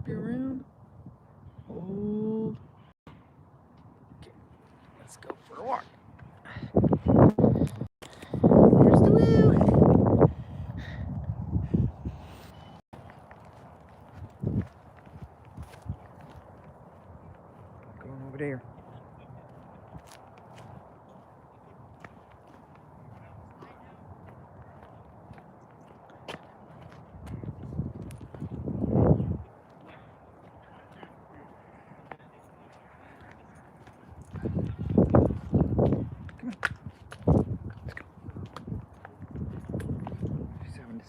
flip you around. Hold. Okay, let's go for a walk. Here's the woo. Going over there.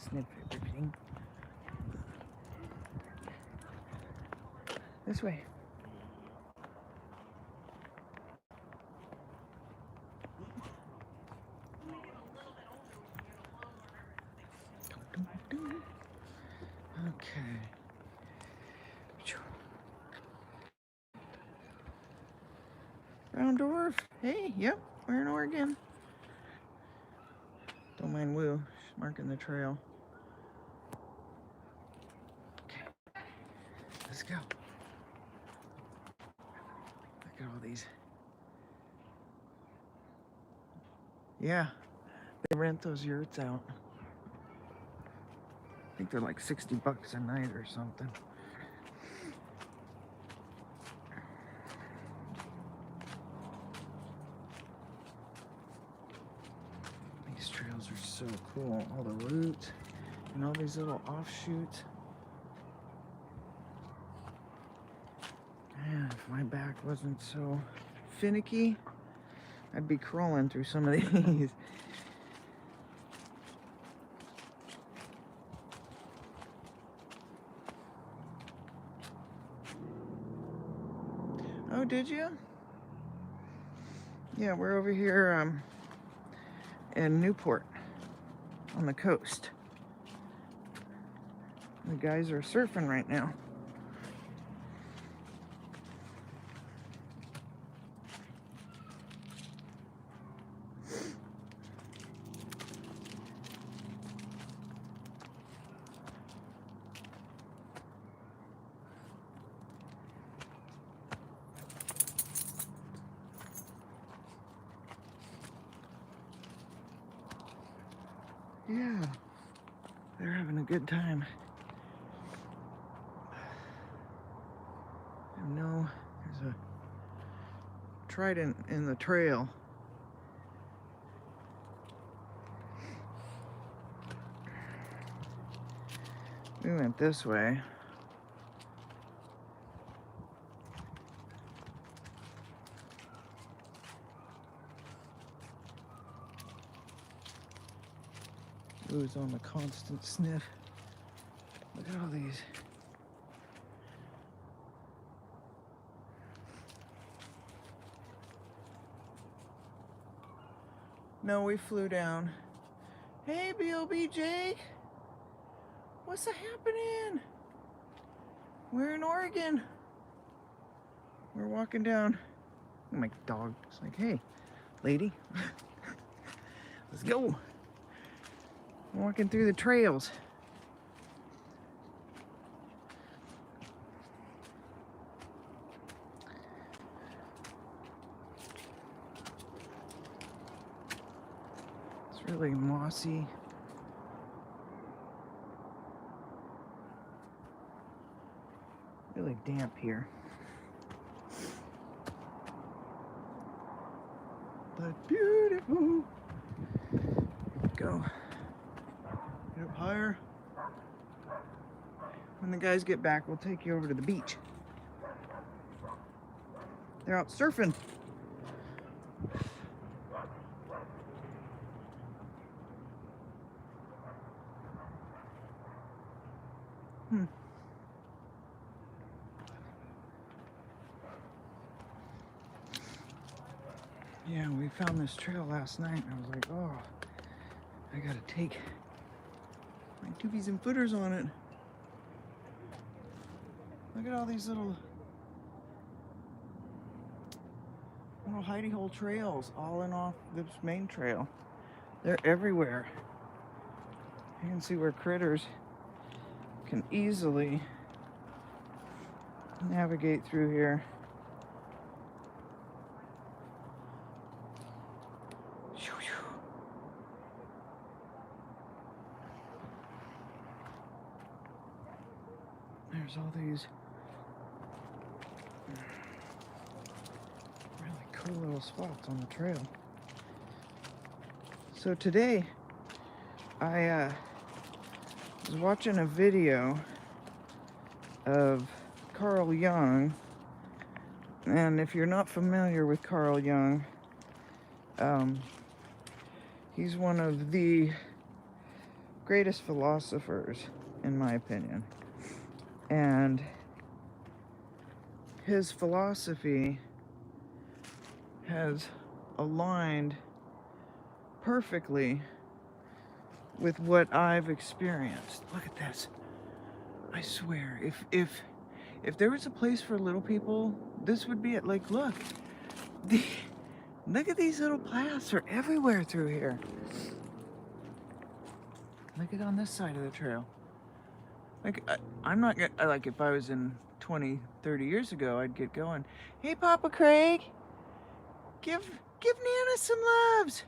Sniff everything. This way. Okay. Brown dwarf. Hey, yep, we're in Oregon. Don't mind Woo. She's marking the trail. Okay. Let's go. Look at all these. Yeah, they rent those yurts out. I think they're like $60 a night or something. These trails are so cool. All the roots and all these little offshoots. Man, if my back wasn't so finicky, I'd be crawling through some of these. Oh, did you? Yeah, we're over here in Newport on the coast. The guys are surfing right now. Yeah, they're having a good time. I know there's a trident in the trail. We went this way. Who's on the constant sniff. Look at all these. No, we flew down. Hey, BLBJ. What's happening? We're in Oregon. We're walking down. My dog's like, hey, lady. Let's go. Walking through the trails. It's really mossy. Really damp here. But beautiful. Go. Get up higher. When the guys get back, we'll take you over to the beach. They're out surfing. Yeah, we found this trail last night, and I was like, oh, I gotta take my tubies and footers on it. Look at all these little hidey hole trails, all in off this main trail. They're everywhere. You can see where critters can easily navigate through here. There's all these really cool little spots on the trail. So today, I was watching a video of Carl Jung, and if you're not familiar with Carl Jung, he's one of the greatest philosophers, in my opinion. And his philosophy has aligned perfectly with what I've experienced. Look at this. I swear, if there was a place for little people, this would be it. Like, look at these little paths are everywhere through here. Look at on this side of the trail. Like, I'm not gonna, like, if I was in 20, 30 years ago, I'd get going. Hey, Papa Craig, give Nana some loves.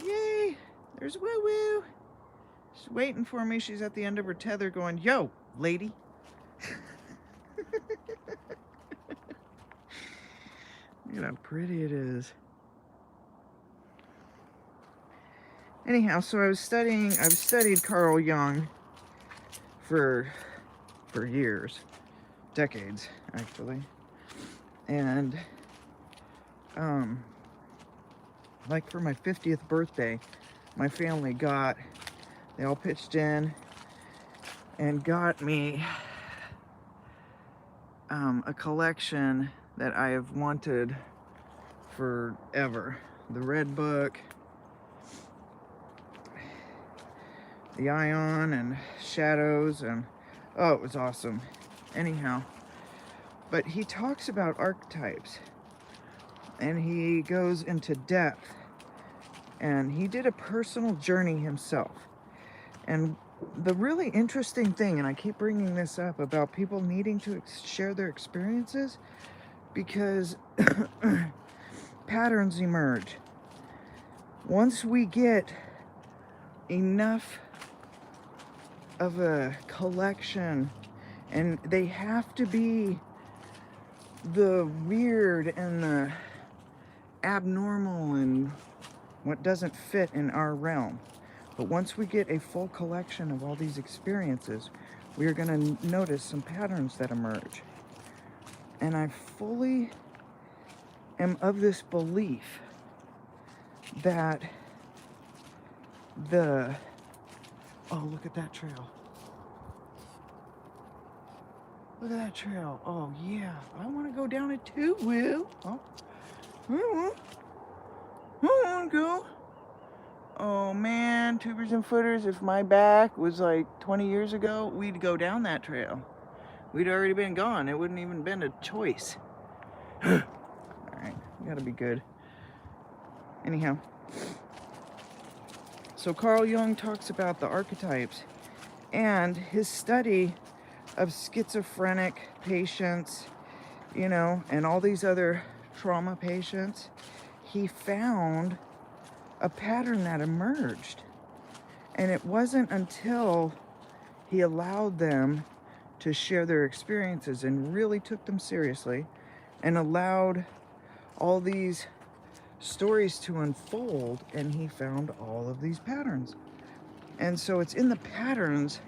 Yay, there's Woo Woo. She's waiting for me. She's at the end of her tether going, yo, lady. Look at how pretty it is. Anyhow, so I've studied Carl Jung for years, decades actually, and like for my 50th birthday, my family they all pitched in and got me a collection that I have wanted forever. The Red Book, the Ion and Shadows, and oh, it was awesome. Anyhow, but he talks about archetypes and he goes into depth, and he did a personal journey himself. And the really interesting thing, and I keep bringing this up about people needing to share their experiences, because patterns emerge. Once we get enough of a collection, and they have to be the weird and the abnormal and what doesn't fit in our realm. But once we get a full collection of all these experiences, we are going to notice some patterns that emerge. And I fully am of this belief that oh, look at that trail. Look at that trail. Oh, yeah. I want to go down it too, Will. Oh, I want to go. Oh, man. Tubers and footers, if my back was like 20 years ago, we'd go down that trail. We'd already been gone. It wouldn't even been a choice. All right. You got to be good. Anyhow. So Carl Jung talks about the archetypes and his study of schizophrenic patients, and all these other trauma patients. He found a pattern that emerged. And it wasn't until he allowed them to share their experiences and really took them seriously and allowed all these stories to unfold, and he found all of these patterns. And so it's in the patterns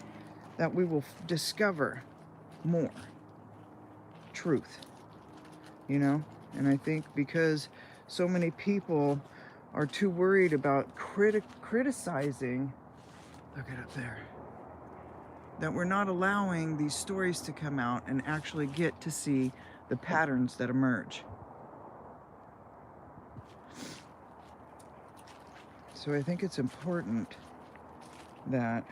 that we will discover more truth, and I think because so many people are too worried about criticizing, look at up there, that we're not allowing these stories to come out and actually get to see the patterns that emerge. So I think it's important that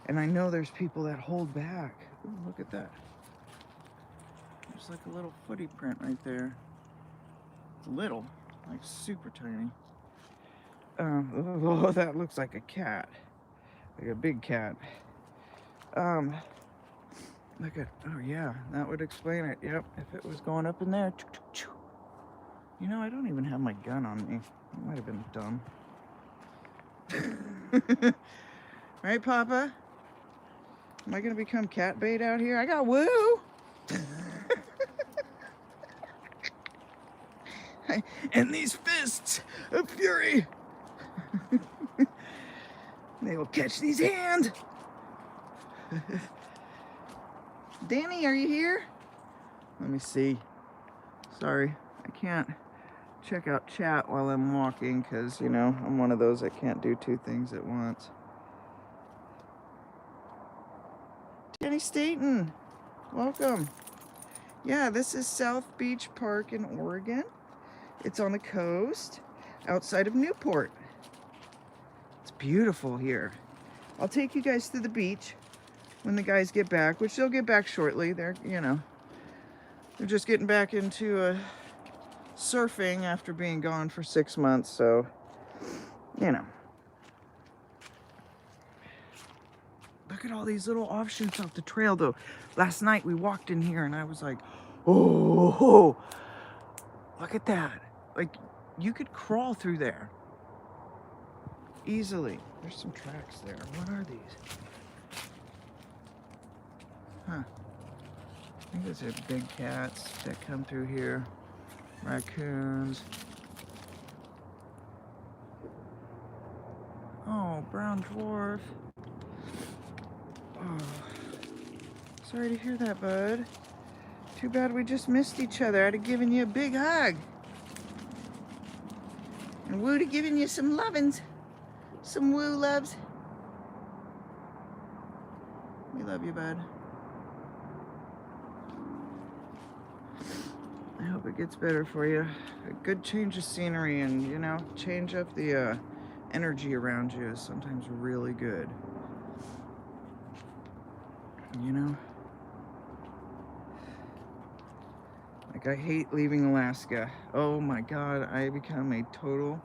and I know there's people that hold back. Ooh, look at that. There's like a little footy print right there. It's little, like super tiny. Oh, that looks like a cat. Like a big cat. Look at, oh yeah, that would explain it. Yep, if it was going up in there. You know, I don't even have my gun on me. That might have been dumb. Right, Papa? Am I gonna become cat bait out here? I got woo! And these fists of fury, they will catch these hands. Danny, are you here? Let me see. Sorry, I can't check out chat while I'm walking because, you know, I'm one of those that can't do two things at once. Danny Staten, welcome. Yeah, this is South Beach Park in Oregon. It's on the coast outside of Newport. It's beautiful here. I'll take you guys to the beach when the guys get back, which they'll get back shortly. They're, you know, they're just getting back into surfing after being gone for 6 months, so, you know. Look at all these little offshoots off the trail, though. Last night we walked in here and I was like, oh, look at that. Like, you could crawl through there easily. There's some tracks there. What are these? Huh. I think those are big cats that come through here. Raccoons. Oh, brown dwarf. Oh, sorry to hear that, bud. Too bad we just missed each other. I'd have given you a big hug. And Woo'd have given you some lovin's. Some Woo loves. We love you, bud. I hope it gets better for you. A good change of scenery and, you know, change up the energy around you is sometimes really good. You know? Like, I hate leaving Alaska. Oh my God, I become a total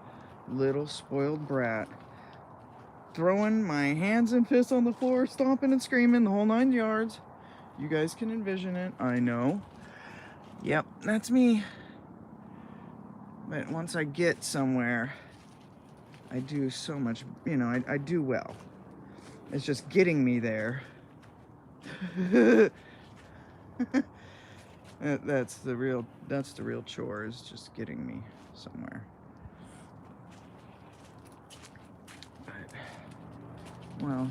little spoiled brat. Throwing my hands and fists on the floor, stomping and screaming the whole 9 yards. You guys can envision it, I know. Yep, that's me. But once I get somewhere, I do so much, you know, I do well. It's just getting me there. That's the real chore, is just getting me somewhere. But, well,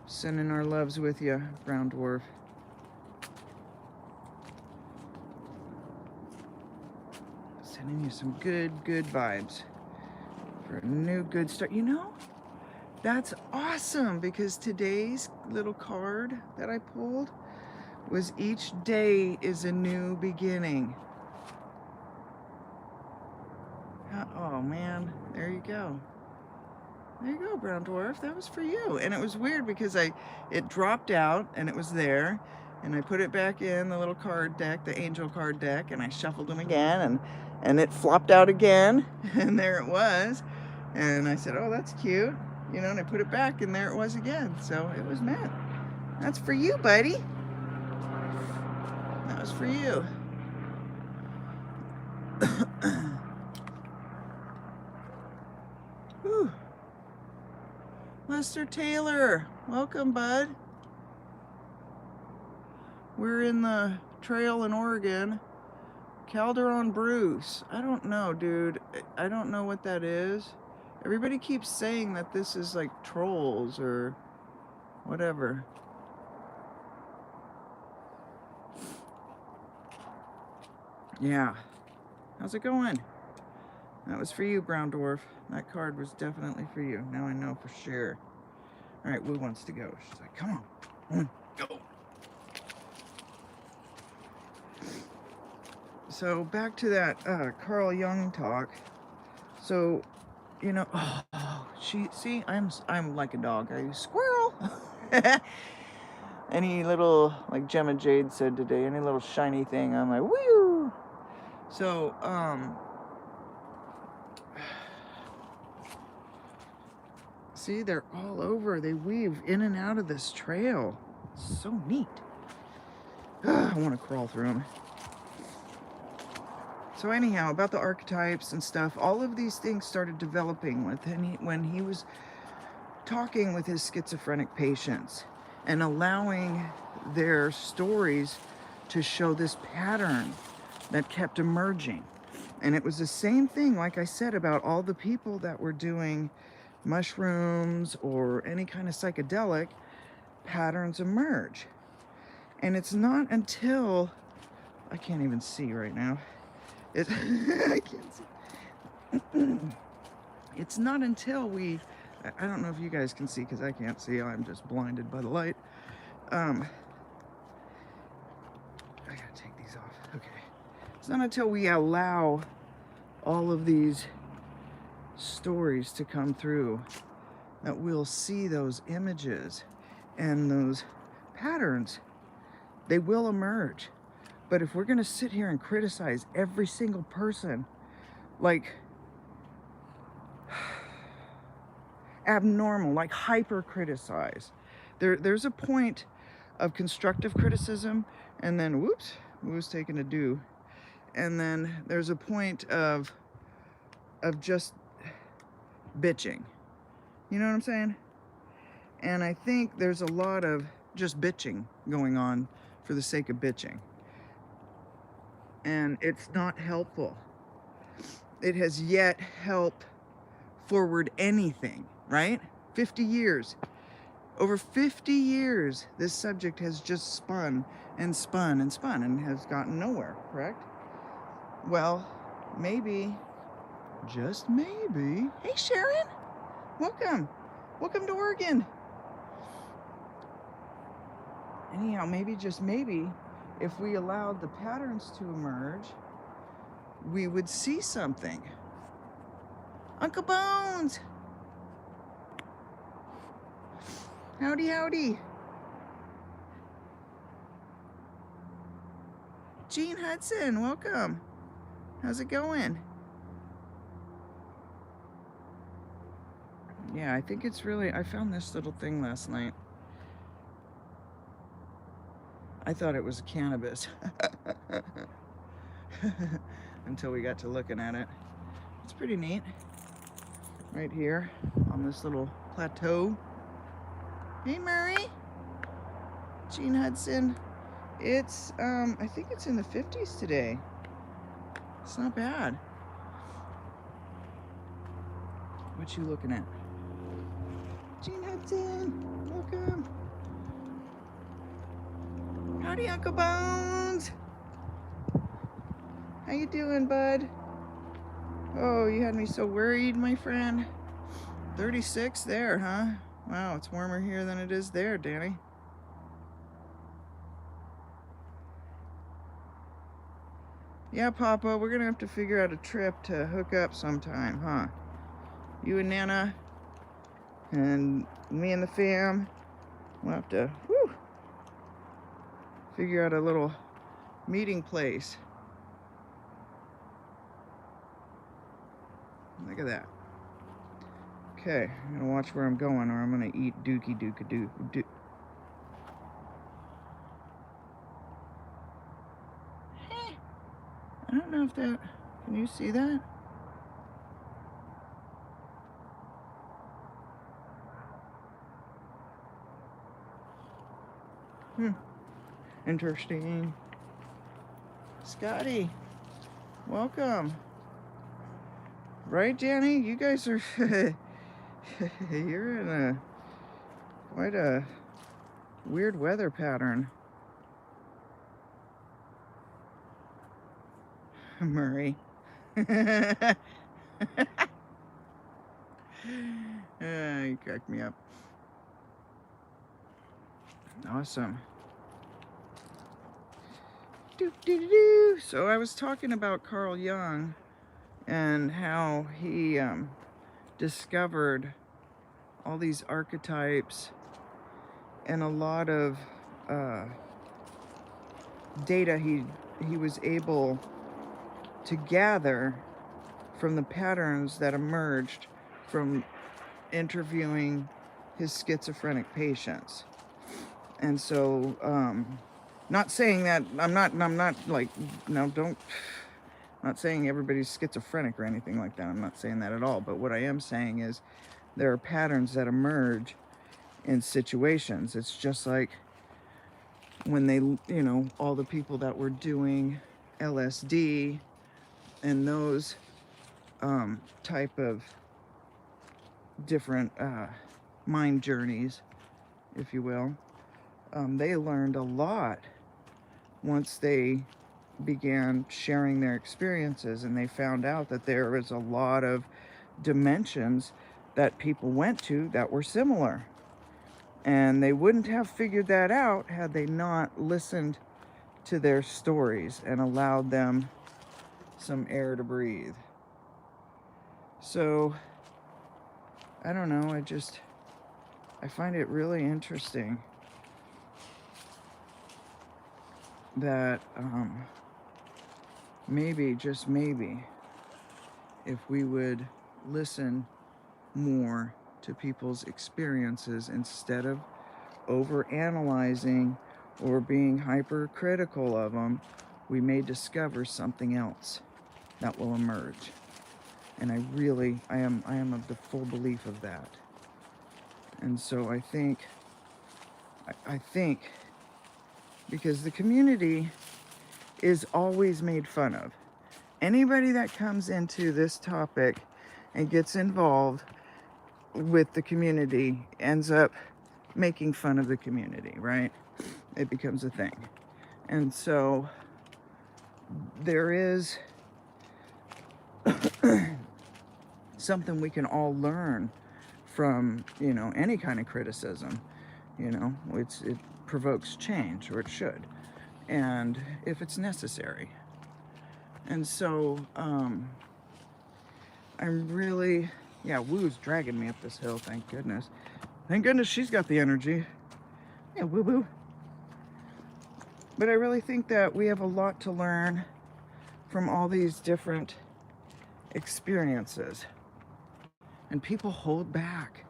sending our loves with you, brown dwarf. Sending you some good vibes for a new good start. You know, that's awesome, because today's little card that I pulled was each day is a new beginning. Oh man, there you go. There you go, brown dwarf. That was for you. And it was weird because it dropped out and it was there, and I put it back in the little card deck, the angel card deck, and I shuffled them again, and it flopped out again, and there it was. And I said, oh, that's cute. You know, and I put it back, and there it was again. So it was meant. That's for you, buddy. That was for you. Whew. Lester Taylor, welcome, bud. We're in the trail in Oregon. Calderon Bruce. I don't know, dude. I don't know what that is. Everybody keeps saying that this is like trolls or whatever. Yeah. How's it going? That was for you, brown dwarf. That card was definitely for you. Now I know for sure. All right, Woo wants to go. She's like, come on, go. So back to that Carl Jung talk. So, you know, see, I'm like a dog. I squirrel. Any little, like Gemma Jade said today, any little shiny thing, I'm like, woo. So, See, they're all over. They weave in and out of this trail. It's so neat. I want to crawl through them. So anyhow, about the archetypes and stuff, all of these things started developing when he was talking with his schizophrenic patients and allowing their stories to show this pattern that kept emerging. And it was the same thing, like I said, about all the people that were doing mushrooms or any kind of psychedelic, patterns emerge. And it's not until, I can't even see right now. I can't see. It's not until I don't know if you guys can see because I can't see. I'm just blinded by the light. I gotta take these off. Okay. It's not until we allow all of these stories to come through that we'll see those images and those patterns. They will emerge. But if we're going to sit here and criticize every single person, like abnormal, like hyper criticize, there's a point of constructive criticism, and then whoops, who's taking a do, and then there's a point of just bitching. You know what I'm saying? And I think there's a lot of just bitching going on for the sake of bitching. And it's not helpful. It has yet helped forward anything, right? 50 years. Over 50 years, this subject has just spun and spun and spun and has gotten nowhere, correct? Well, maybe, just maybe. Hey, Sharon, welcome. Welcome to Oregon. Anyhow, maybe, just maybe, if we allowed the patterns to emerge, we would see something. Uncle Bones! Howdy, howdy. Gene Hudson, welcome. How's it going? Yeah, I think it's really, I found this little thing last night. I thought it was cannabis until we got to looking at it. It's pretty neat. Right here on this little plateau. Hey, Murray. Gene Hudson. It's, I think it's in the 50s today. It's not bad. What you looking at? Gene Hudson, welcome. Howdy, Uncle Bones. How you doing, bud? Oh, you had me so worried, my friend. 36 there, huh? Wow, it's warmer here than it is there, Danny. Yeah, Papa, we're gonna have to figure out a trip to hook up sometime, huh? You and Nana and me and the fam. We'll have to, figure out a little meeting place. Look at that. Okay, I'm gonna watch where I'm going or I'm gonna eat dookie doo. I don't know if that, can you see that? Interesting. Scotty, welcome. Right, Danny? You guys are, you're in quite a weird weather pattern. Murray. You cracked me up. Awesome. So I was talking about Carl Jung and how he discovered all these archetypes and a lot of data he was able to gather from the patterns that emerged from interviewing his schizophrenic patients. And so, not saying that, I'm not like, no, don't, not saying everybody's schizophrenic or anything like that. I'm not saying that at all. But what I am saying is there are patterns that emerge in situations. It's just like when they, you know, all the people that were doing LSD and those type of different mind journeys, if you will, they learned a lot once they began sharing their experiences, and they found out that there was a lot of dimensions that people went to that were similar. And they wouldn't have figured that out had they not listened to their stories and allowed them some air to breathe. So, I don't know, I find it really interesting that maybe, just maybe, if we would listen more to people's experiences instead of over-analyzing or being hypercritical of them, we may discover something else that will emerge. And I am of the full belief of that. And so I think because the community is always made fun of. Anybody that comes into this topic and gets involved with the community ends up making fun of the community, right? It becomes a thing. And so there is something we can all learn from, you know, any kind of criticism. You know, it provokes change, or it should, and if it's necessary. And so I'm really, yeah, Woo's dragging me up this hill, thank goodness. Thank goodness she's got the energy. Yeah, Woo Woo. But I really think that we have a lot to learn from all these different experiences. And people hold back.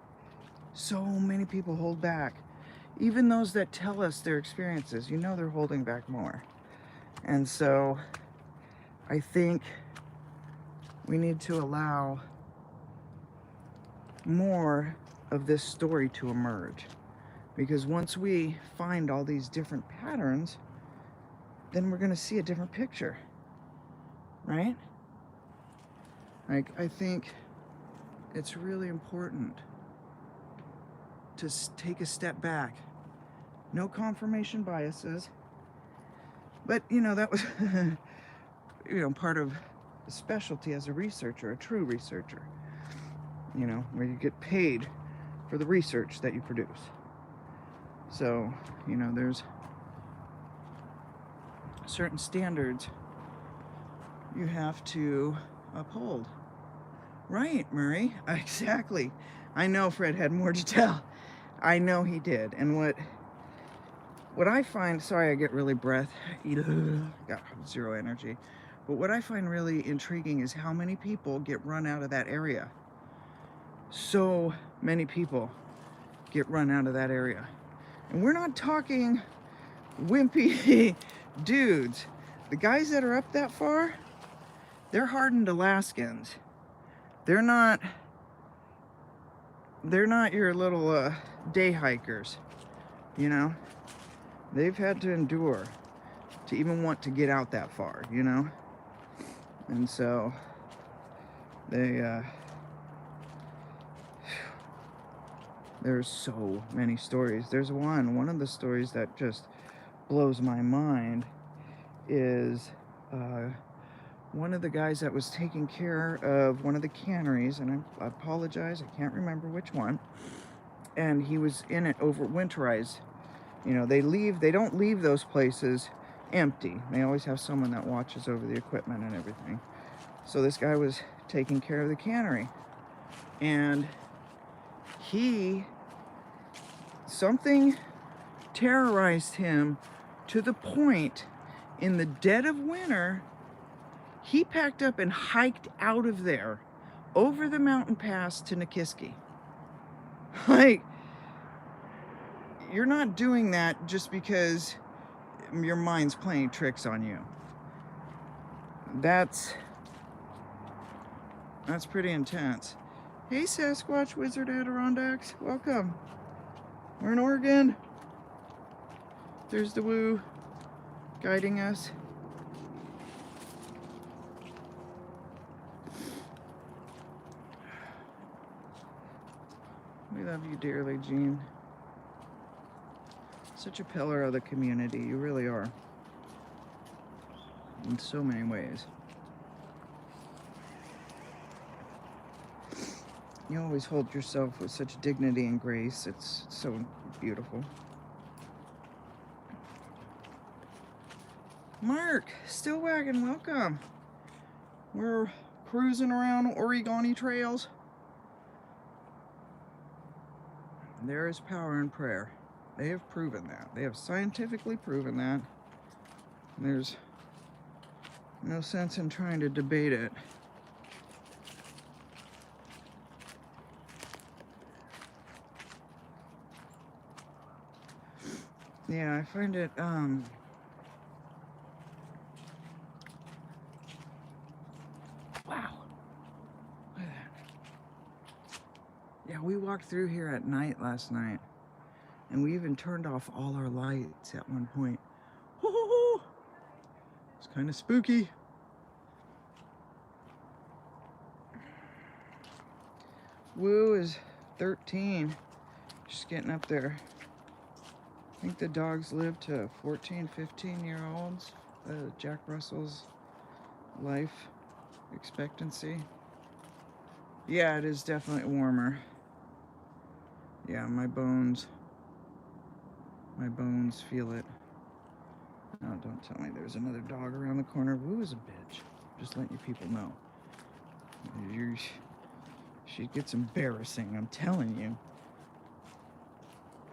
So many people hold back. Even those that tell us their experiences, you know, they're holding back more. And so I think we need to allow more of this story to emerge. Because once we find all these different patterns, then we're going to see a different picture, right? Like, I think it's really important to take a step back. No confirmation biases. But, you know, that was, you know, part of the specialty as a researcher, a true researcher. You know, where you get paid for the research that you produce. So, you know, there's certain standards you have to uphold. Right, Murray? Exactly. I know Fred had more to tell. I know he did. And what I find, sorry I get really got zero energy. But what I find really intriguing is how many people get run out of that area. So many people get run out of that area. And we're not talking wimpy dudes. The guys that are up that far, they're hardened Alaskans. They're not your little day hikers, you know? They've had to endure to even want to get out that far, you know? And so they there's so many stories. There's one of the stories that just blows my mind is one of the guys that was taking care of one of the canneries, and I apologize, I can't remember which one, and he was in it over winterized. You know, they don't leave those places empty. They always have someone that watches over the equipment and everything. So this guy was taking care of the cannery, and something terrorized him to the point in the dead of winter, he packed up and hiked out of there over the mountain pass to Nikiski. Like, you're not doing that just because your mind's playing tricks on you. That's pretty intense. Hey, Sasquatch Wizard Adirondacks, welcome. We're in Oregon. There's the Woo guiding us. We love you dearly, Jean. Such a pillar of the community, you really are. In so many ways. You always hold yourself with such dignity and grace. It's so beautiful. Mark, Stillwagon, welcome. We're cruising around Oregoni trails. There is power in prayer. They have proven that. They have scientifically proven that. There's no sense in trying to debate it. Yeah, I find it, wow. Look at that. Yeah, we walked through here at night last night, and we even turned off all our lights at one point. It's kind of spooky. Woo is 13, just getting up there. I think the dogs live to 14, 15-year-olds. Jack Russell's life expectancy. Yeah, it is definitely warmer. Yeah, my bones feel it. Oh, don't tell me there's another dog around the corner. Woo is a bitch. Just letting you people know. She gets embarrassing, I'm telling you.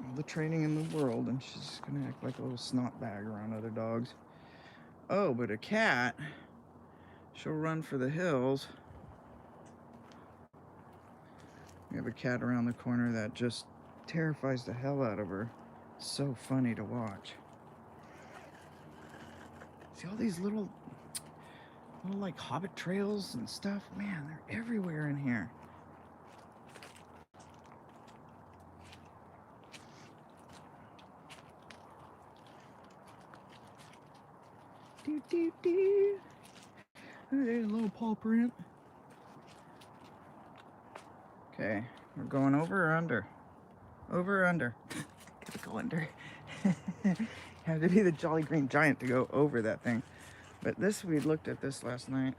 All the training in the world, and she's gonna act like a little snot bag around other dogs. Oh, but a cat, she'll run for the hills. We have a cat around the corner that just terrifies the hell out of her. It's so funny to watch. See all these little like hobbit trails and stuff? Man, they're everywhere in here. Oh, there's a little paw print. Okay, we're going over or under? Over or under? Gotta go under. Have to be the Jolly Green Giant to go over that thing. But this, we looked at this last night.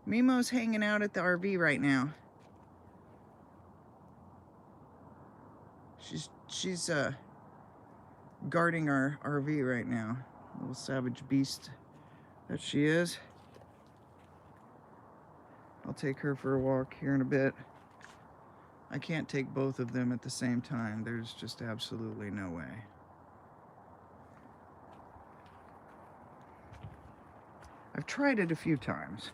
Mimo's hanging out at the RV right now. She's guarding our RV right now. Little savage beast that she is. I'll take her for a walk here in a bit. I can't take both of them at the same time. There's just absolutely no way. I've tried it a few times.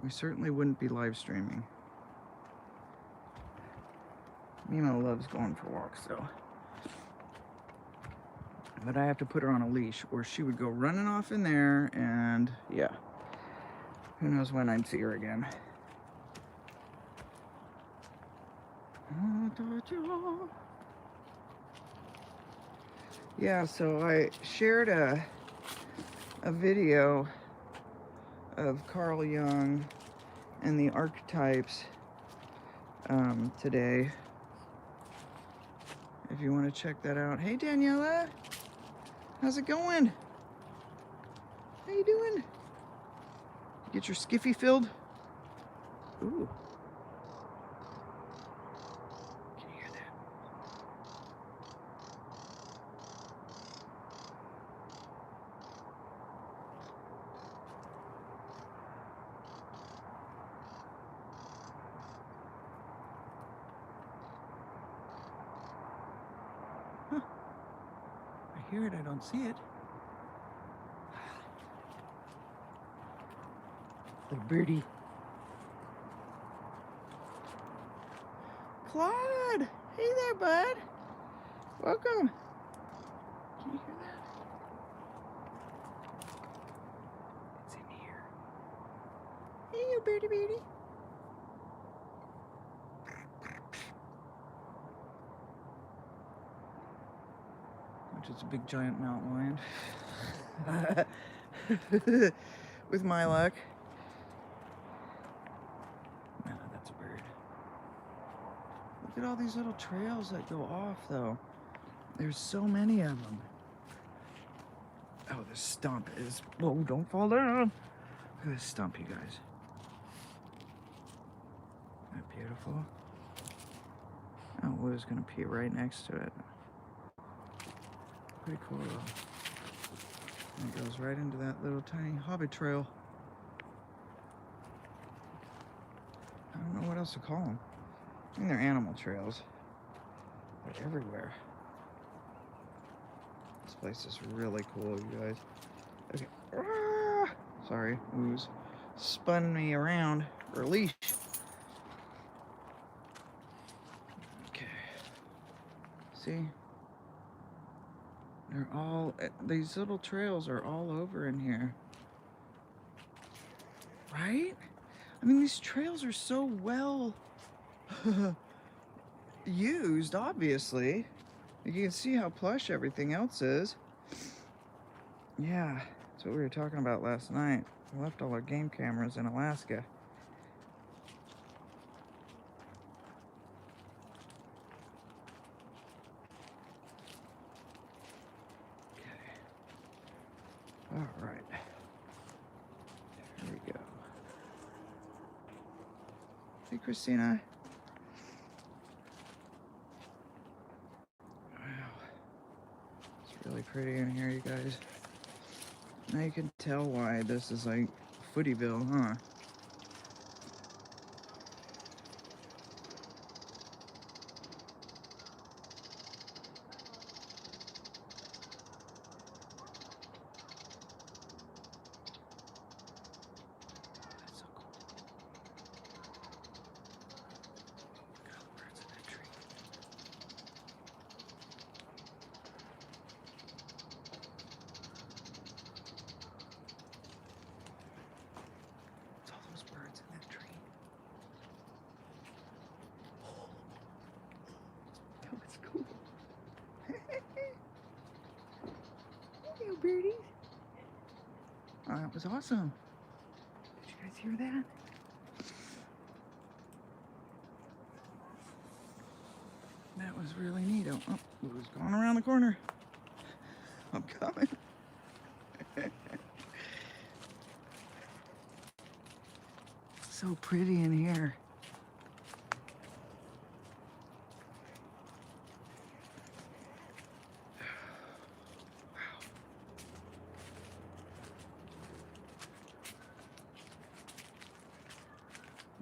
We certainly wouldn't be live streaming. Mimo loves going for walks though. But I have to put her on a leash or she would go running off in there, and yeah. Who knows when I'd see her again. Yeah, so I shared a video of Carl Jung and the archetypes today. If you want to check that out. Hey Daniela, how's it going? How you doing? Get your skiffy filled? Ooh. Can you hear that? Huh. I hear it, I don't see it. Little birdie. Claude! Hey there, bud. Welcome. Can you hear that? It's in here. Hey, you birdie birdie. Which is a big giant mountain lion. With my luck. No, that's a bird. Look at all these little trails that go off, though. There's so many of them. Oh, this stump is... Whoa, don't fall down. Look at this stump, you guys. Isn't that beautiful? Oh, Wu's gonna pee right next to it. Pretty cool, though. And it goes right into that little tiny hobby trail. I don't know what else to call them. I mean, they're animal trails. They're everywhere. This place is really cool, you guys. Okay. Ah! Sorry, Wu's spun me around her leash. Okay. See? They're all, these little trails are all over in here. Right? I mean, these trails are so well used, obviously. You can see how plush everything else is. Yeah, that's what we were talking about last night. We left all our game cameras in Alaska. Okay. All right. Here we go. Hey, Christina. Wow. It's really pretty in here, you guys. Now you can tell why this is like Footyville, huh? That's so cool. Look at all the birds in that tree. It's all those birds in that tree. That was cool. You birdies. Oh, that was awesome. Did you guys hear that? That was really neat. Oh, it was going around the corner. I'm coming. So pretty in here.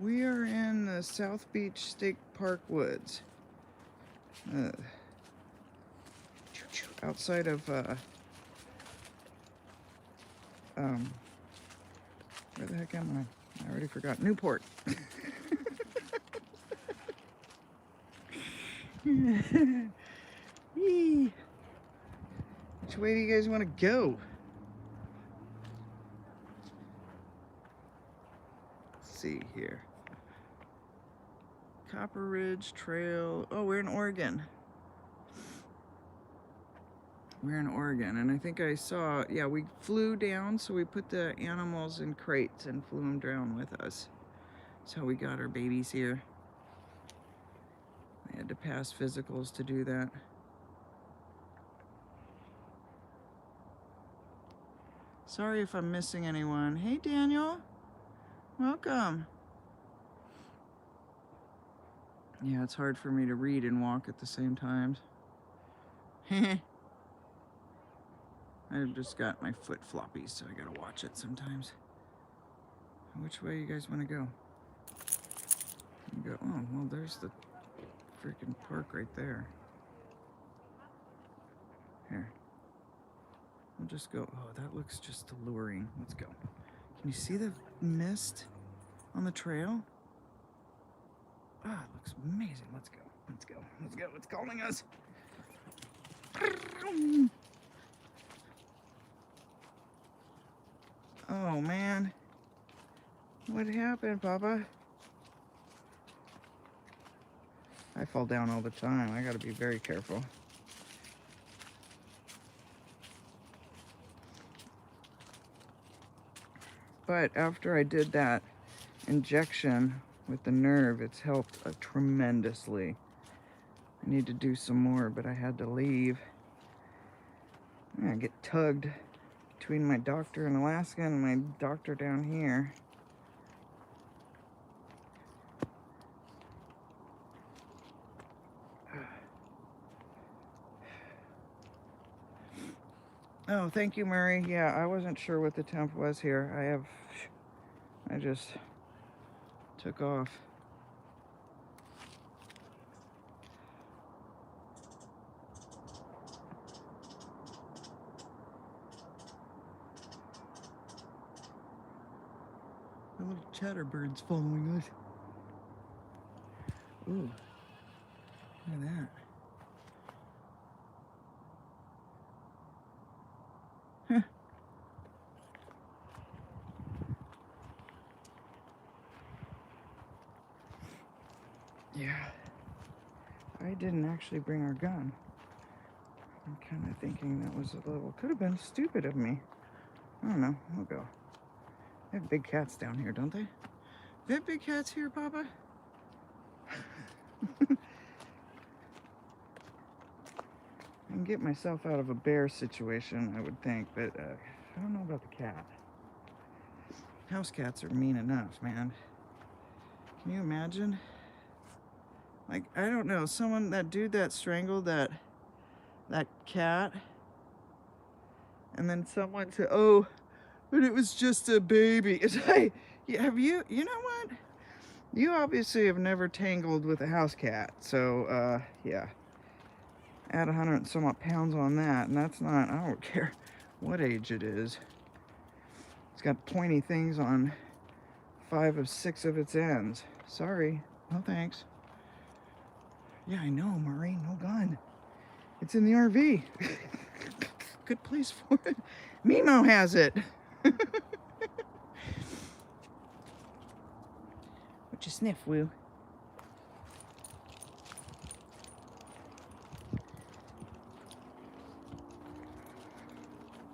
We are in the South Beach State Park woods. Outside of, where the heck am I? I already forgot. Newport. Yee. Which way do you guys want to go? Let's see here. Copper Ridge Trail. Oh, we're in Oregon. We're in Oregon, and I think I saw, yeah, we flew down, so we put the animals in crates and flew them down with us. That's how we got our babies here. I had to pass physicals to do that. Sorry if I'm missing anyone. Hey, Daniel. Welcome. Yeah, it's hard for me to read and walk at the same time. I've just got my foot floppy, so I gotta watch it sometimes. Which way you guys want to go? You go. Oh, well, there's the freaking park right there. Here. We'll just go. Oh, that looks just alluring. Let's go. Can you see the mist on the trail? Ah, it looks amazing. Let's go. Let's go. Let's go. It's calling us. Oh, man. What happened, Papa? I fall down all the time. I gotta be very careful. But after I did that injection with the nerve, it's helped tremendously. I need to do some more, but I had to leave. I get tugged between my doctor in Alaska and my doctor down here. Oh, thank you, Murray. Yeah, I wasn't sure what the temp was here. I just took off. The little chatterbird's following us. Ooh, look at that. Huh. Yeah, I didn't actually bring our gun. I'm kind of thinking that was a little, could have been stupid of me. I don't know, we'll go. They have big cats down here, don't they? They have big cats here, Papa? I can get myself out of a bear situation, I would think, but I don't know about the cat. House cats are mean enough, man. Can you imagine? Like, I don't know, that dude that strangled that cat, and then someone said, oh, but it was just a baby. It's like, you know what? You obviously have never tangled with a house cat, so, yeah. Add 100 and some odd pounds on that, and that's not, I don't care what age it is. It's got pointy things on 5 of 6 of its ends. Sorry, no thanks. Yeah, I know, Murray, no gun. It's in the RV. Good place for it. Mimo has it. What you sniff, Woo?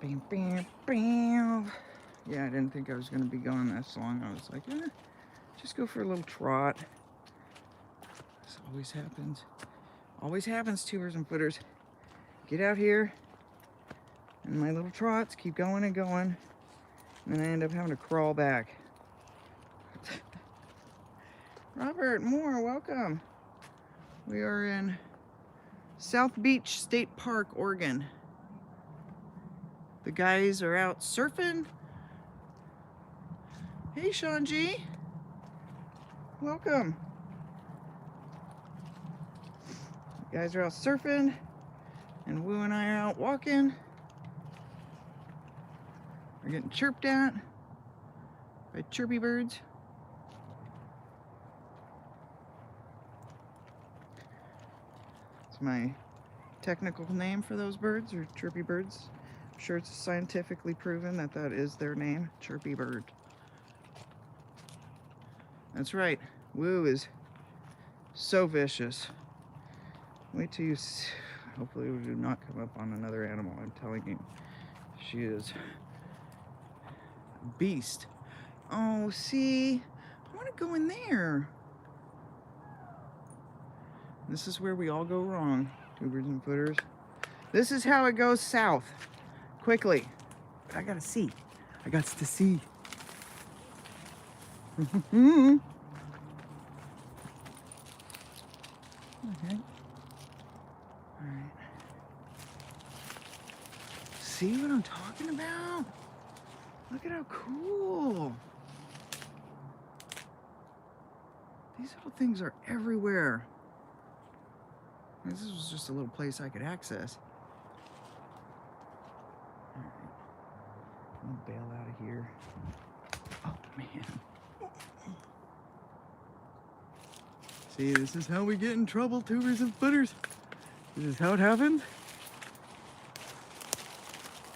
Bam, bam, bam. Yeah, I didn't think I was going to be going this long. I was like, just go for a little trot. This always happens. Always happens, tubers and footers. Get out here, and my little trots keep going and going, and then I end up having to crawl back. Robert Moore, welcome. We are in South Beach State Park, Oregon. The guys are out surfing. Hey, Sean G. Welcome. The guys are out surfing, and Woo and I are out walking. We're getting chirped at by chirpy birds. It's my technical name for those birds, or chirpy birds. I'm sure it's scientifically proven that that is their name, chirpy bird. That's right, Woo is so vicious. Wait till you see. Hopefully we do not come up on another animal. I'm telling you, she is a beast. Oh, see, I want to go in there. This is where we all go wrong, tubers and footers. This is how it goes south, quickly. I gotta see. I got to see. Okay. All right. See what I'm talking about? Look at how cool. These little things are everywhere. This was just a little place I could access. All right. I'll bail out of here. Oh, man. See, this is how we get in trouble, tubers and footers. This is how it happens.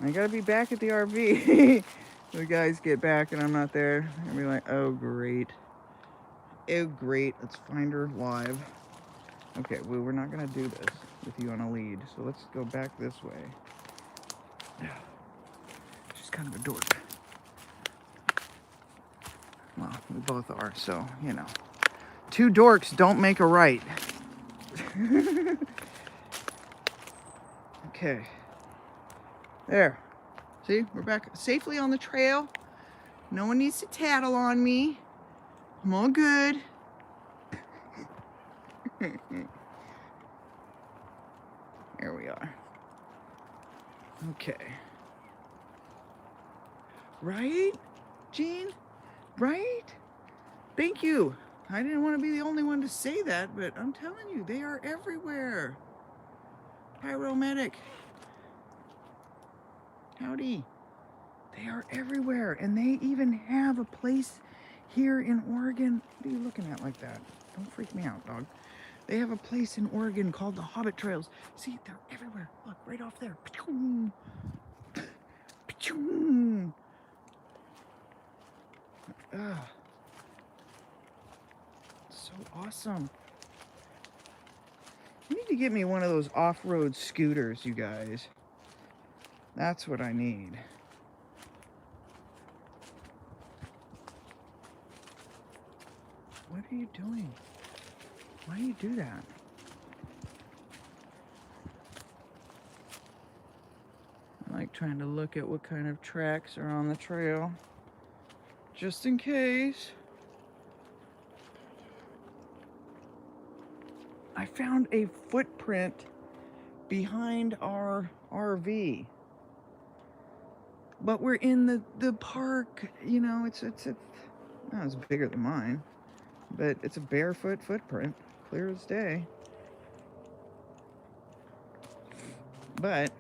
I gotta be back at the RV. The guys get back and I'm not there. And be like, oh great. Oh great, let's find her live. Okay, well, we're not gonna do this with you on a lead. So let's go back this way. She's kind of a dork. Well, we both are, so, you know. Two dorks don't make a right. Okay. There. See, we're back safely on the trail. No one needs to tattle on me. I'm all good. Here we are. Okay. Right, Jean? Right? Thank you. I didn't want to be the only one to say that, but I'm telling you, they are everywhere. Pyromedic. Howdy. They are everywhere, and they even have a place here in Oregon. What are you looking at like that? Don't freak me out, dog. They have a place in Oregon called the Hobbit Trails. See, they're everywhere. Look, right off there. Pachoo. Pachoo. So awesome. You need to get me one of those off-road scooters, you guys. That's what I need. What are you doing? Why do you do that? I like trying to look at what kind of tracks are on the trail, just in case. I found a footprint behind our RV. But we're in the park, you know, it's bigger than mine, but it's a barefoot footprint, clear as day. But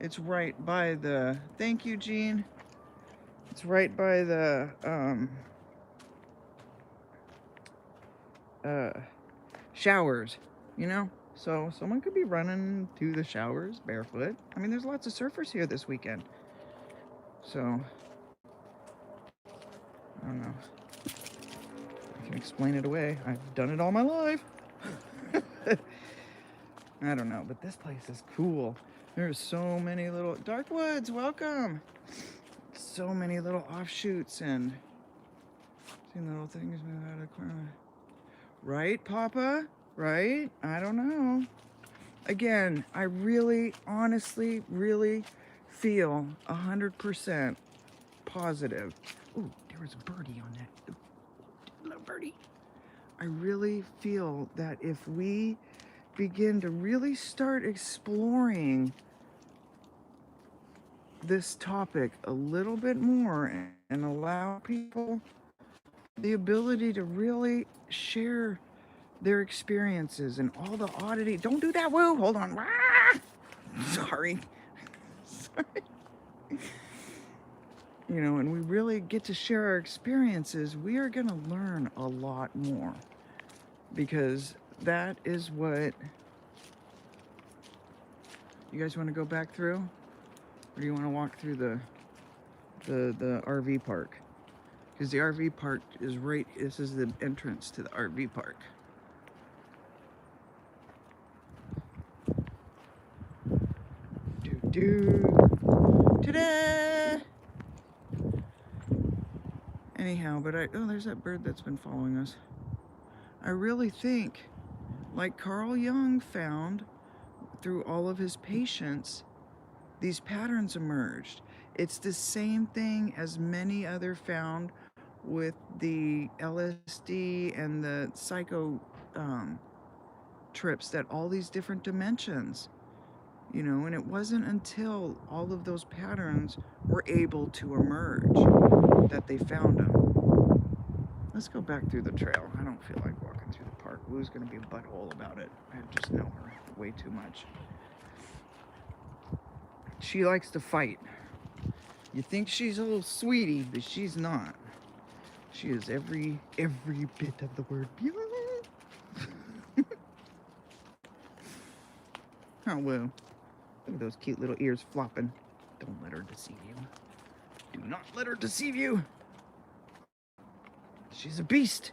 it's right by the, thank you, Jean. It's right by the showers, you know? So someone could be running to the showers barefoot. I mean, there's lots of surfers here this weekend. So, I don't know. I can explain it away. I've done it all my life. I don't know, but this place is cool. There's so many little... Dark Woods, welcome! So many little offshoots and... Seeing little things move out of the corner. Right, Papa? Right? I don't know. Again, I really, honestly, really feel 100% positive. Ooh, there was a birdie on that. Little birdie. I really feel that if we begin to really start exploring this topic a little bit more and allow people the ability to really share their experiences and all the oddity. Don't do that, woo! Hold on. Sorry. You know, and we really get to share our experiences, we are going to learn a lot more, because that is what... You guys want to go back through, or do you want to walk through the RV park? Because the RV park is right, this is the entrance to the RV park. Ta-da! Anyhow, but oh, there's that bird that's been following us. I really think, like Carl Jung found through all of his patients, these patterns emerged. It's the same thing as many other found with the LSD and the psycho trips, that all these different dimensions, you know, and it wasn't until all of those patterns were able to emerge that they found them. Let's go back through the trail. I don't feel like walking through the park. Woo's gonna be a butthole about it. I just know her way too much. She likes to fight. You think she's a little sweetie, but she's not. She is every bit of the word. Oh, well. Look at those cute little ears flopping. Don't let her deceive you. Do not let her deceive you. She's a beast.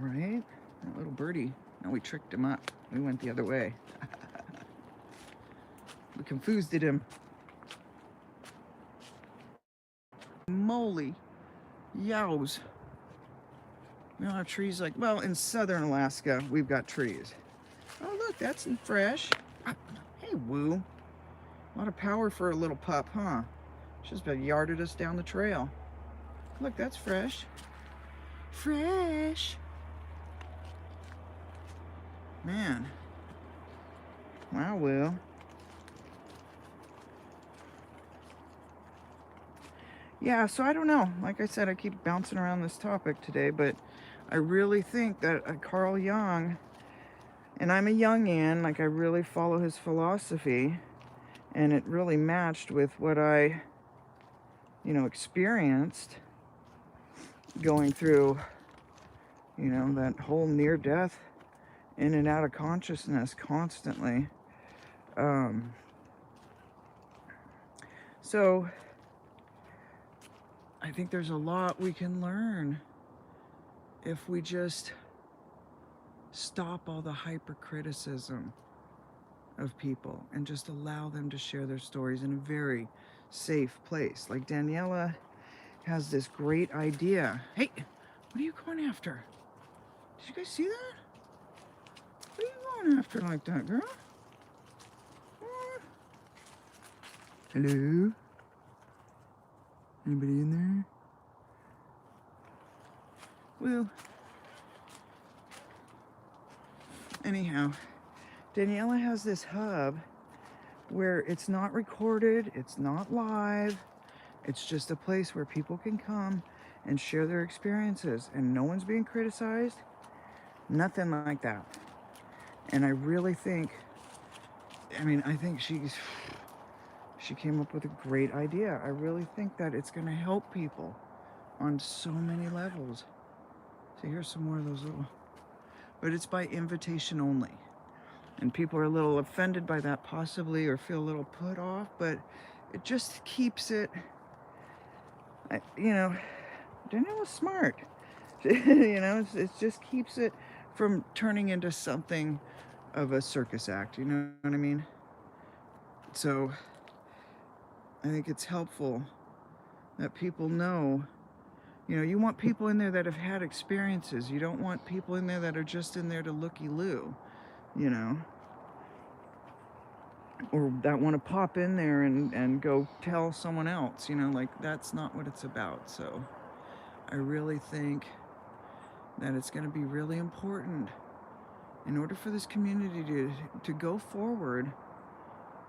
Right? That little birdie. Now we tricked him up. We went the other way. We confused him. Moly. Yows. We don't have trees like, well, in southern Alaska, we've got trees. Oh, look, that's fresh. Hey, Woo. A lot of power for a little pup, huh? She's about yarded us down the trail. Look, that's fresh. Fresh. Man. Wow, Will. Yeah, so I don't know. Like I said, I keep bouncing around this topic today, but I really think that Carl Jung, and I'm a Jungian, like I really follow his philosophy, and it really matched with what I, experienced going through, that whole near death, in and out of consciousness constantly. So I think there's a lot we can learn if we just stop all the hypercriticism of people and just allow them to share their stories in a very safe place. Like Daniela has this great idea. Hey, what are you going after? Did you guys see that? What are you going after like that, girl? Hello? Anybody in there? Well, anyhow, Daniela has this hub where it's not recorded, it's not live, it's just a place where people can come and share their experiences, and no one's being criticized, nothing like that. And I really think, I think she came up with a great idea. I really think that it's going to help people on so many levels. So here's some more of those little, but it's by invitation only. And people are a little offended by that possibly, or feel a little put off, but it just keeps it, Daniela's smart. It just keeps it from turning into something of a circus act, you know what I mean? So I think it's helpful that people know, you want people in there that have had experiences. You don't want people in there that are just in there to looky-loo, or that want to pop in there and go tell someone else, like that's not what it's about. So I really think that it's going to be really important in order for this community to go forward.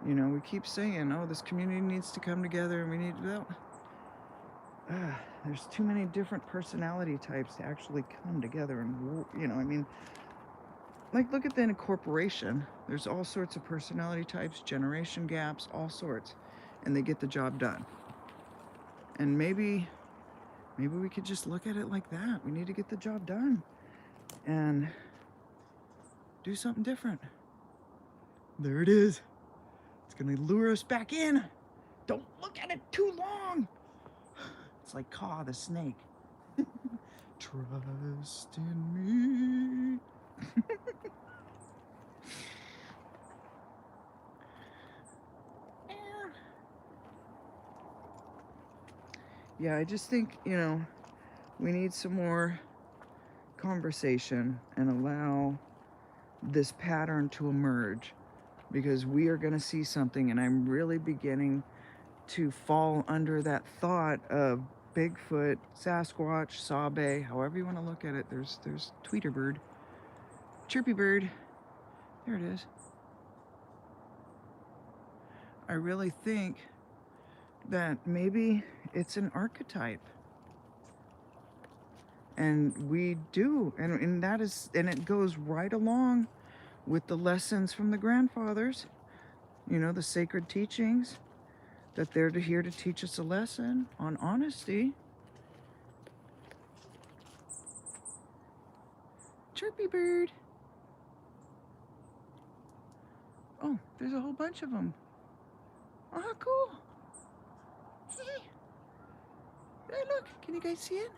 We keep saying, oh, this community needs to come together and we need to, there's too many different personality types to actually come together and, like look at the incorporation. There's all sorts of personality types, generation gaps, all sorts, and they get the job done. And maybe we could just look at it like that. We need to get the job done and do something different. There it is. It's gonna lure us back in. Don't look at it too long. It's like Ka the snake. Trust in me. Yeah, I just think, we need some more conversation and allow this pattern to emerge, because we are going to see something, and I'm really beginning to fall under that thought of Bigfoot, Sasquatch, Sabe, however you want to look at it. There's Tweeterbird, Chirpy Bird. There it is. I really think that maybe it's an archetype. And we do, and that is, and it goes right along with the lessons from the grandfathers, the sacred teachings, that they're here to teach us a lesson on honesty. Chirpy bird. Oh, there's a whole bunch of them. Oh, cool. Hey, look, can you guys see it?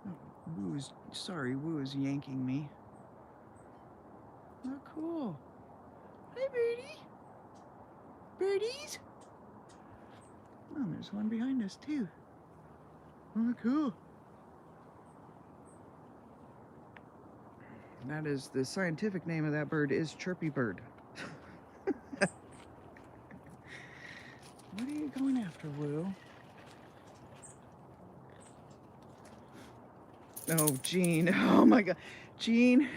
Oh, Woo is yanking me. Oh, cool. Hi, birdie. Birdies. Oh, there's one behind us, too. Oh, cool. That is, the scientific name of that bird is chirpy bird. What are you going after, Woo? Oh, Gene. Oh my God. Gene.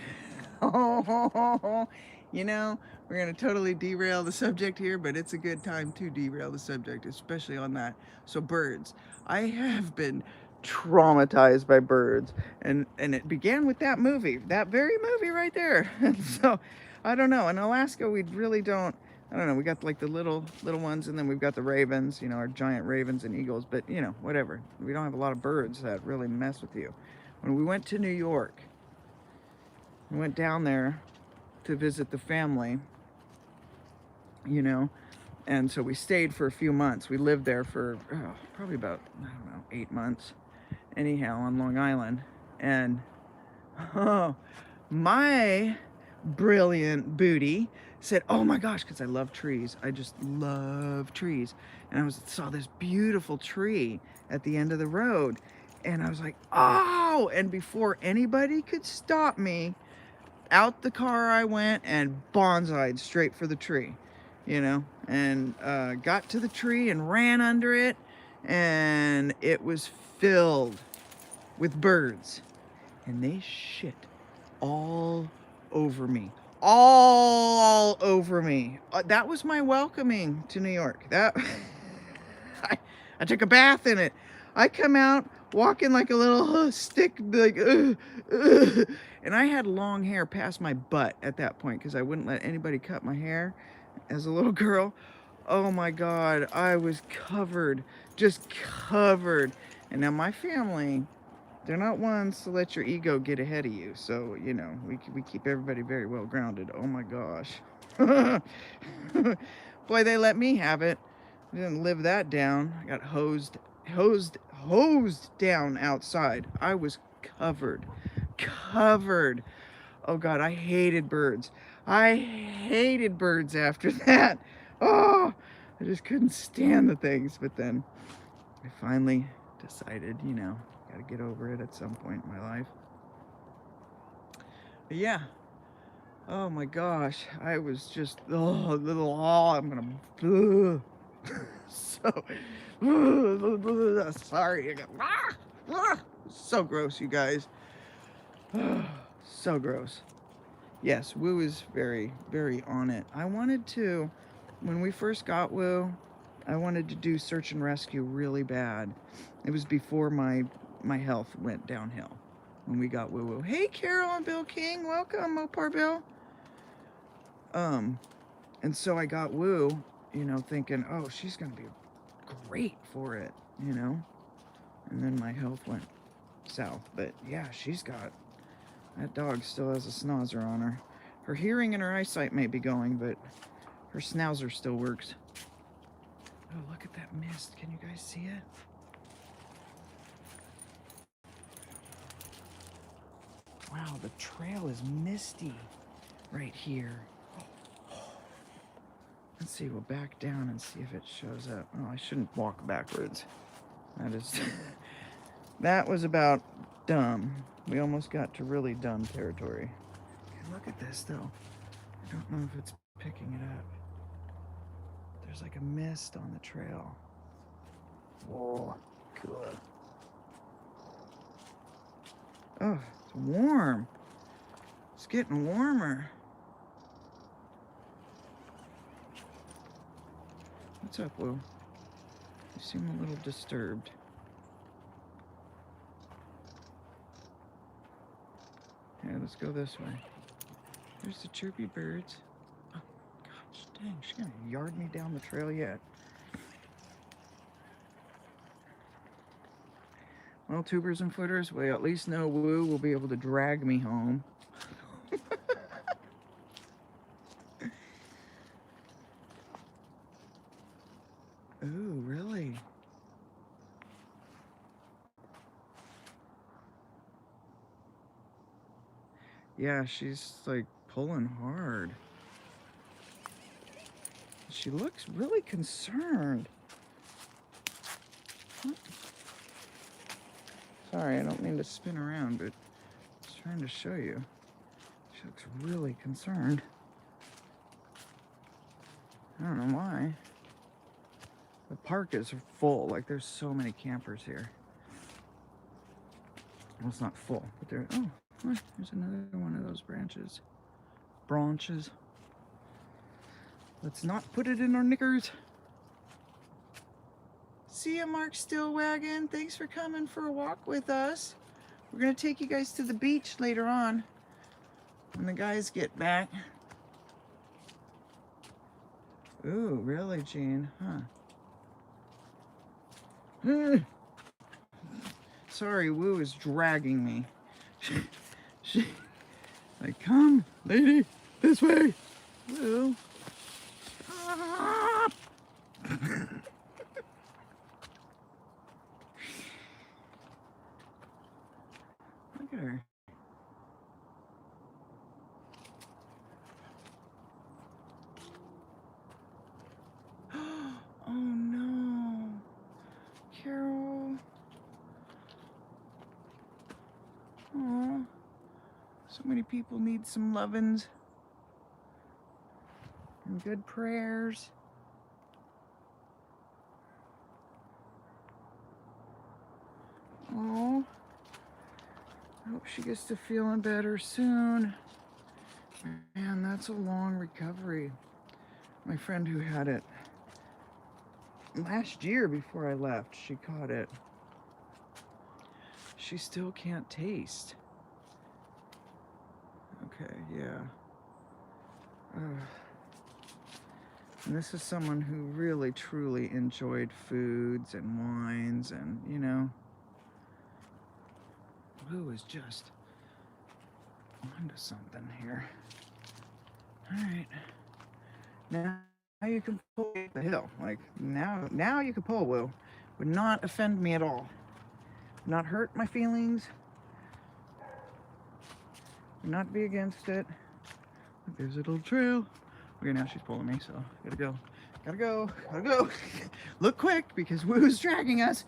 Oh, you know, we're going to totally derail the subject here, but it's a good time to derail the subject, especially on that. So birds. I have been traumatized by birds, and it began with that movie, that very movie right there. So I don't know. In Alaska, we really don't. I don't know. We got like the little ones, and then we've got the ravens. You know, our giant ravens and eagles. But you know, whatever. We don't have a lot of birds that really mess with you. When we went to New York, we went down there to visit the family, you know, and so we stayed for a few months. We lived there for probably about, I don't know, 8 months, anyhow, on Long Island. And oh, my brilliant booty said, oh my gosh, because I love trees. I just love trees. And I saw this beautiful tree at the end of the road. And I was like, oh, and before anybody could stop me, out the car I went and bonsai'd straight for the tree, you know, and got to the tree and ran under it, and it was filled with birds, and they shit all over me. All over me. That was my welcoming to New York. That I took a bath in it. I come out walking like a little stick, like, and I had long hair past my butt at that point because I wouldn't let anybody cut my hair as a little girl. Oh my God, I was covered, just covered. And now my family, they're not ones to let your ego get ahead of you. So, you know, we keep everybody very well grounded. Oh my gosh. Boy, they let me have it. I didn't live that down. I got hosed down outside. I was covered. Oh God, I hated birds. I hated birds after that. Oh, I just couldn't stand the things. But then I finally decided, you know, got to get over it at some point in my life. But yeah. Oh my gosh, I was just I'm gonna so sorry. So gross, you guys. So gross. Yes, Woo is very, very on it. I wanted to, when we first got Woo, I wanted to do search and rescue really bad. It was before my health went downhill when we got Woo Woo. Hey, Carol and Bill King, welcome, Mopar Bill. And so I got Woo, you know, thinking, oh, she's gonna be great for it, you know. And then my health went south. But yeah, that dog still has a schnauzer on her. Her hearing and her eyesight may be going, but her schnauzer still works. Oh, look at that mist. Can you guys see it? Wow, the trail is misty right here. Let's see, we'll back down and see if it shows up. Oh, I shouldn't walk backwards. That was about dumb. We almost got to really dumb territory. Okay, look at this though. I don't know if it's picking it up. There's like a mist on the trail. Whoa, cool. Oh, it's warm. It's getting warmer. What's up, Woo? You seem a little disturbed. Yeah, let's go this way. There's the chirpy birds. Oh, gosh dang, she's gonna yard me down the trail yet. Well, tubers and footers, we at least know Woo will be able to drag me home. Ooh, really? Yeah, she's like pulling hard. She looks really concerned. Sorry, I don't mean to spin around, but I was trying to show you. She looks really concerned. I don't know why. The park is full. Like, there's so many campers here. Well, it's not full, but there. Oh, there's another one of those branches. Branches. Let's not put it in our knickers. See ya, Mark Stillwagon. Thanks for coming for a walk with us. We're gonna take you guys to the beach later on when the guys get back. Ooh, really, Jean? Huh? Sorry, Woo is dragging me. She like, come, lady, this way. Woo. Look at her. Oh no, Carol. Oh, so many people need some lovin's and good prayers. Oh, I hope she gets to feeling better soon. Man, that's a long recovery. My friend who had it last year before I left, she caught it. She still can't taste. Okay, yeah. And this is someone who really, truly enjoyed foods and wines and, you know, Woo is just onto something here. All right. Now you can pull the hill. Like, now you can pull, Woo. Would not offend me at all. Would not hurt my feelings. Would not be against it. Look, there's a little trail. Okay, now she's pulling me, so gotta go. Gotta go. Gotta go. Look quick, because Woo's dragging us.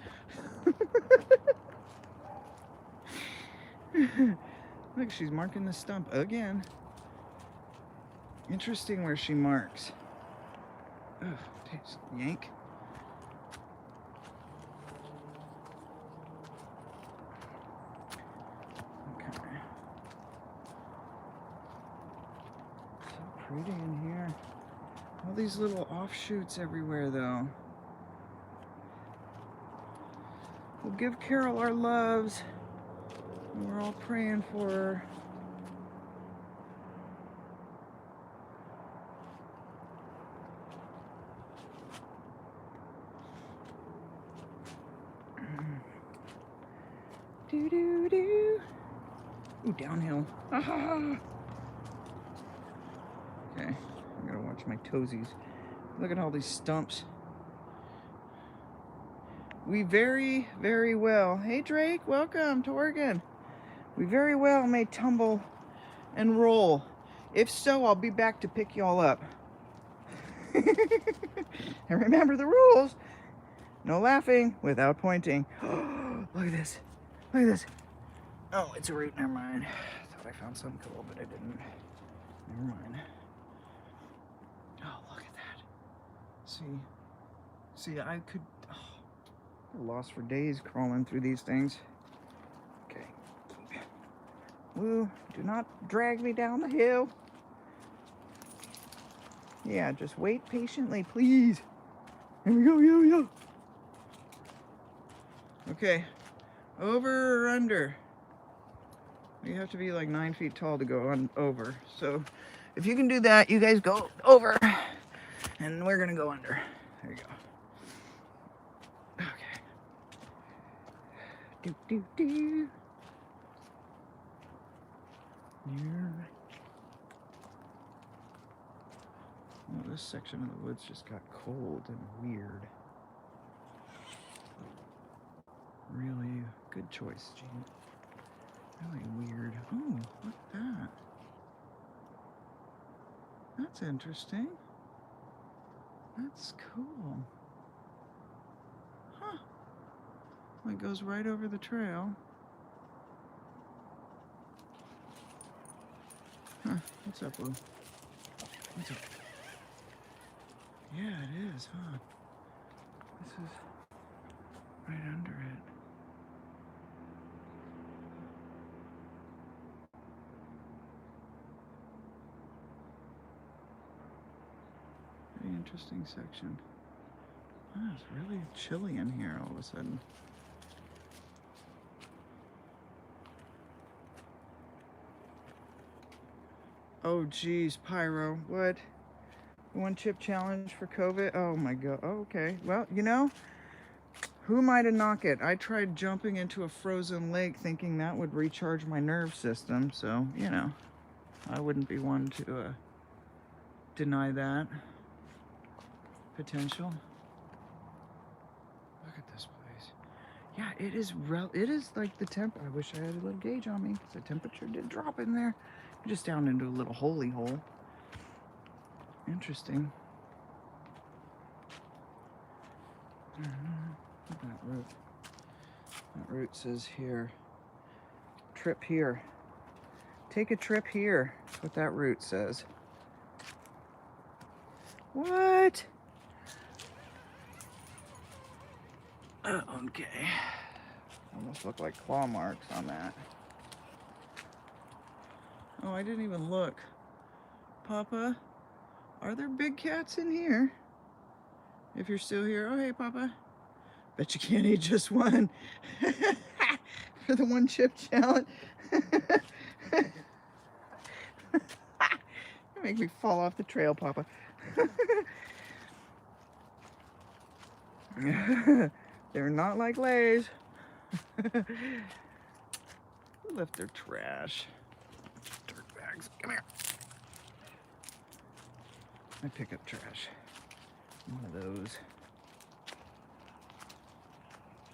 Look, she's marking the stump again. Interesting where she marks. Oh, yank. Okay. So pretty in here. All these little offshoots everywhere, though. We'll give Carol our loves. We're all praying for her. Do do do. Ooh, downhill. Okay, I gotta watch my toesies. Look at all these stumps. We very, very well. Hey Drake, welcome to Oregon. We very well may tumble and roll. If so, I'll be back to pick y'all up. And remember the rules. No laughing without pointing. Look at this. Look at this. Oh, it's a root. Never mind. Thought I found something cool, but I didn't. Never mind. Oh, look at that. See, I could... I'm lost for days crawling through these things. Okay. Woo, do not drag me down the hill. Yeah, just wait patiently, please. Here we go, yo. Okay. Over or under? You have to be like 9 feet tall to go on over. So if you can do that, you guys go over. And we're gonna go under. There you go. Okay. Do, do, do. Here. Oh, this section of the woods just got cold and weird. Really good choice, Gene. Really weird. Oh, look at that. That's interesting. That's cool. Huh. Well, it goes right over the trail. Huh. What's up, Lou? What's up? Yeah, it is, huh? This is right under it. Very interesting section. Oh, it's really chilly in here all of a sudden. Oh, geez, Pyro, what? One chip challenge for COVID? Oh my God, oh, okay. Well, you know, who am I to knock it? I tried jumping into a frozen lake thinking that would recharge my nerve system, so, you know, I wouldn't be one to deny that potential. Look at this place. Yeah, it is like the temp. I wish I had a little gauge on me because the temperature did drop in there. Just down into a little holy hole. Interesting. Look at that root. That root says here. Trip here. Take a trip here. That's what that root says. What? Okay. Almost look like claw marks on that. Oh, I didn't even look. Papa, are there big cats in here? If you're still here. Oh, hey, Papa. Bet you can't eat just one. For the one chip challenge. You make me fall off the trail, Papa. They're not like Lay's. Who left their trash? Dirt bags. Come here. I pick up trash. One of those.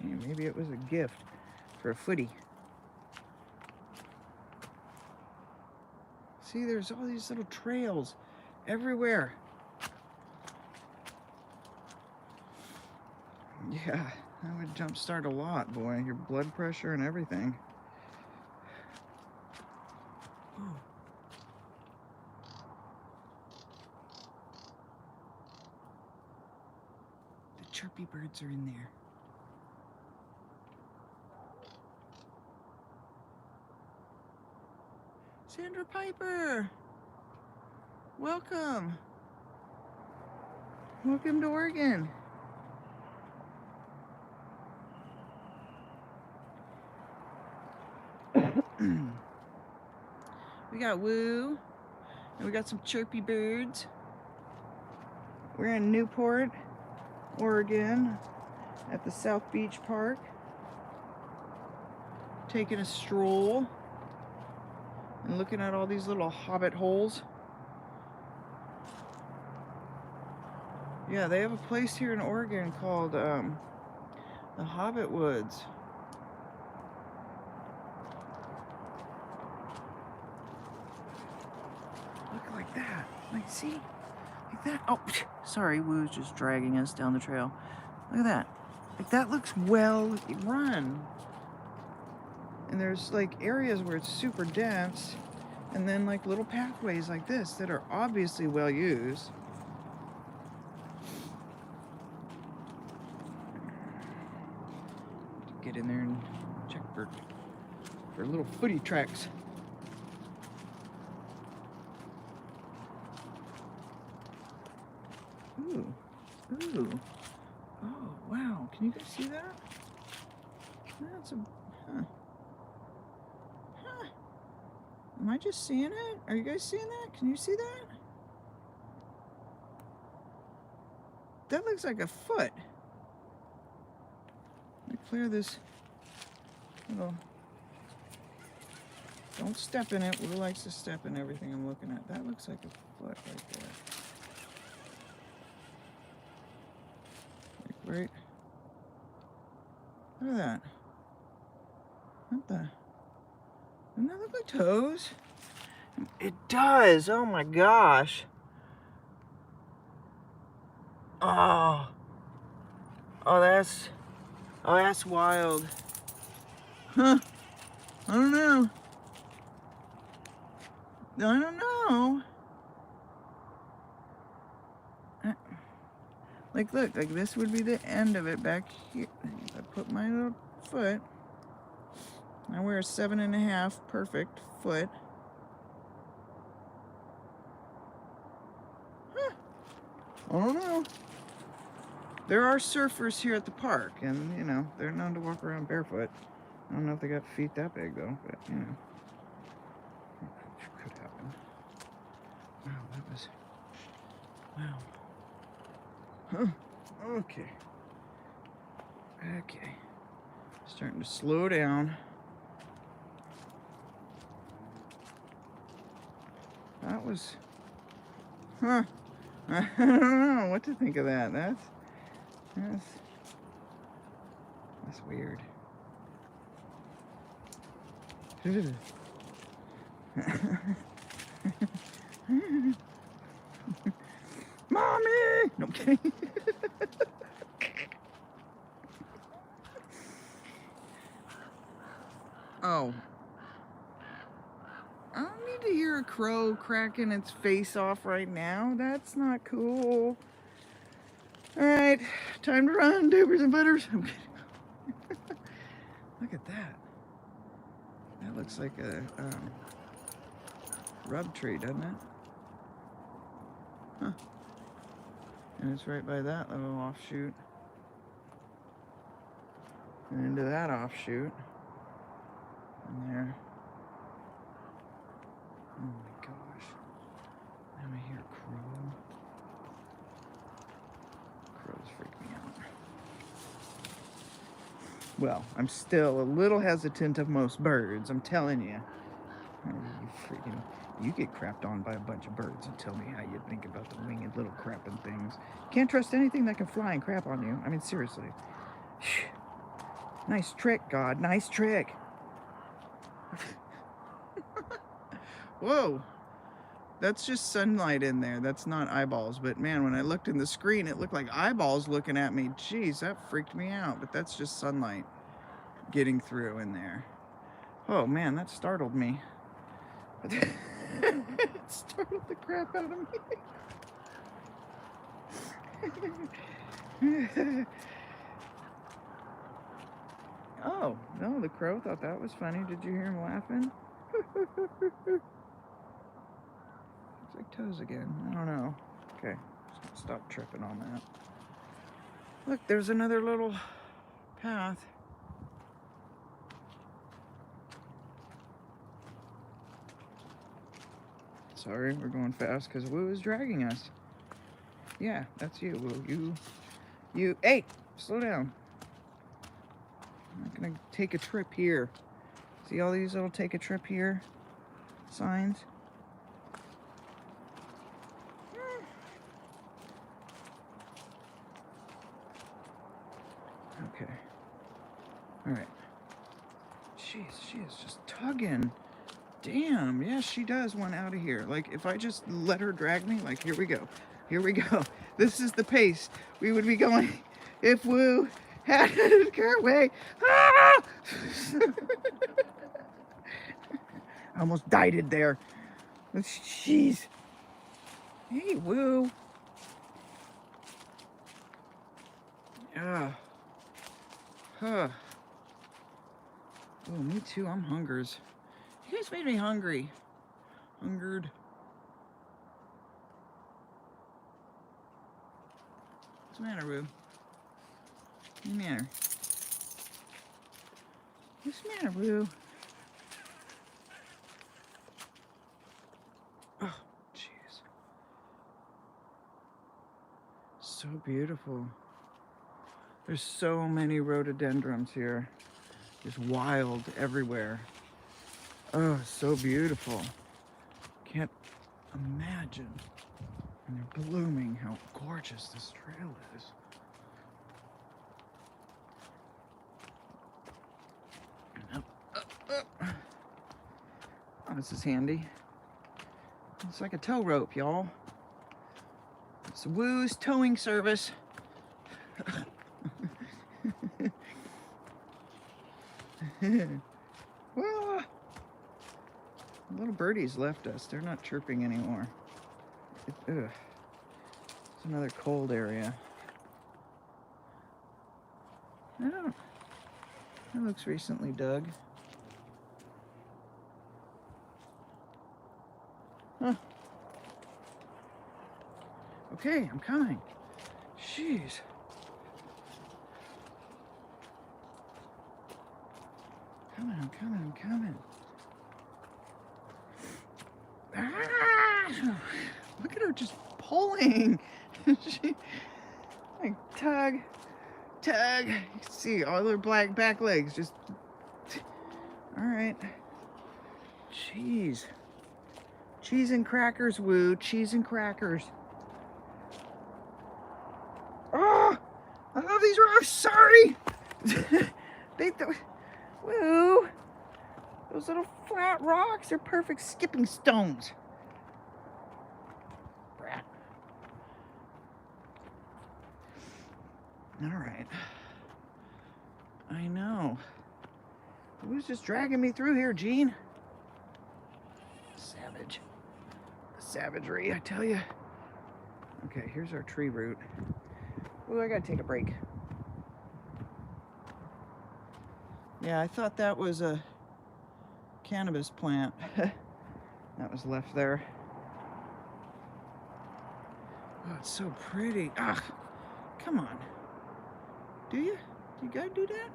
Hey, maybe it was a gift for a footy. See, there's all these little trails everywhere. Yeah, that would jumpstart a lot, boy. Your blood pressure and everything. Oh. The chirpy birds are in there. Sandra Piper! Welcome! Welcome to Oregon. We got Woo, and we got some chirpy birds. We're in Newport, Oregon, at the South Beach Park, taking a stroll and looking at all these little hobbit holes. Yeah, they have a place here in Oregon called the Hobbit Woods. Look like that. Like, see? Like that. Oh, sorry, Woo's just dragging us down the trail. Look at that. Like, that looks well run. And there's like areas where it's super dense, and then like little pathways like this that are obviously well used. Get in there and check for little footy tracks. Ooh, ooh, oh wow! Can you guys see that? That's a, huh? Huh? Am I just seeing it? Are you guys seeing that? Can you see that? That looks like a foot. Let me clear this little, don't step in it. Woo likes to step in everything I'm looking at. That looks like a foot right there. Like right. Look at that. What the? Doesn't that look like toes? It does. Oh my gosh. Oh. Oh, that's wild. Huh. I don't know. I don't know. Like, look, like this would be the end of it back here. I put my little foot. I wear a 7.5 perfect foot. Huh. I don't know. There are surfers here at the park, and you know, they're known to walk around barefoot. I don't know if they got feet that big though, but you know, it could happen. Wow, that was, wow. Huh. Okay. Okay. Starting to slow down. That was, huh. I don't know what to think of that. That's weird. Mommy! No, I'm kidding. Oh. I don't need to hear a crow cracking its face off right now. That's not cool. Alright, time to run, Dupers and Butters. I'm kidding. Look at that. That looks like a rub tree, doesn't it? Huh. And it's right by that little offshoot. And into that offshoot. And there. Oh my gosh. Now I hear a crow. Crows freak me out. Well, I'm still a little hesitant of most birds, I'm telling you. You get crapped on by a bunch of birds and tell me how you think about the winged little crapping things. Can't trust anything that can fly and crap on you. I mean, seriously. Nice trick, God. Nice trick. Whoa. That's just sunlight in there. That's not eyeballs. But man, when I looked in the screen, it looked like eyeballs looking at me. Jeez, that freaked me out. But that's just sunlight getting through in there. Oh man, that startled me. It startled the crap out of me. Oh, no, the crow thought that was funny. Did you hear him laughing? Looks like toes again. I don't know. Okay, just stop tripping on that. Look, there's another little path. Sorry, we're going fast because Woo is dragging us. Yeah, that's you, Woo. You, hey, slow down. I'm not gonna take a trip here. See all these little take a trip here signs? Okay. All right. Jeez, she is just tugging. Damn, yeah, she does want out of here. Like, if I just let her drag me, like, here we go. Here we go. This is the pace we would be going if Woo had her way. Ah! I almost died it there. Jeez. Hey, Woo. Yeah. Huh. Oh, me too. I'm hungers. You guys made me hungry. Hungered. What's the matter, Woo? What's the matter? What's the matter, Woo? Oh, jeez. So beautiful. There's so many rhododendrons here. Just wild everywhere. Oh, so beautiful. Can't imagine when they're blooming how gorgeous this trail is. Oh, this is handy. It's like a tow rope, y'all. It's Woo's towing service. Well, little birdies left us. They're not chirping anymore. It's another cold area. Oh, that looks recently dug. Huh. Okay, I'm coming. Jeez. I'm coming. Ah! Look at her just pulling. Like tug. You can see all her black back legs just. All right. Cheese and crackers, Woo. Cheese and crackers. Oh, I love these rocks. Sorry. Woo. Those little flat rocks are perfect skipping stones. Brat. All right. I know. Who's just dragging me through here, Gene? Savage. Savagery, I tell you. Okay, here's our tree root. Ooh, I gotta take a break. Yeah, I thought that was a cannabis plant. That was left there. Oh, it's so pretty. Ah, come on. Do you? Do you gotta do that?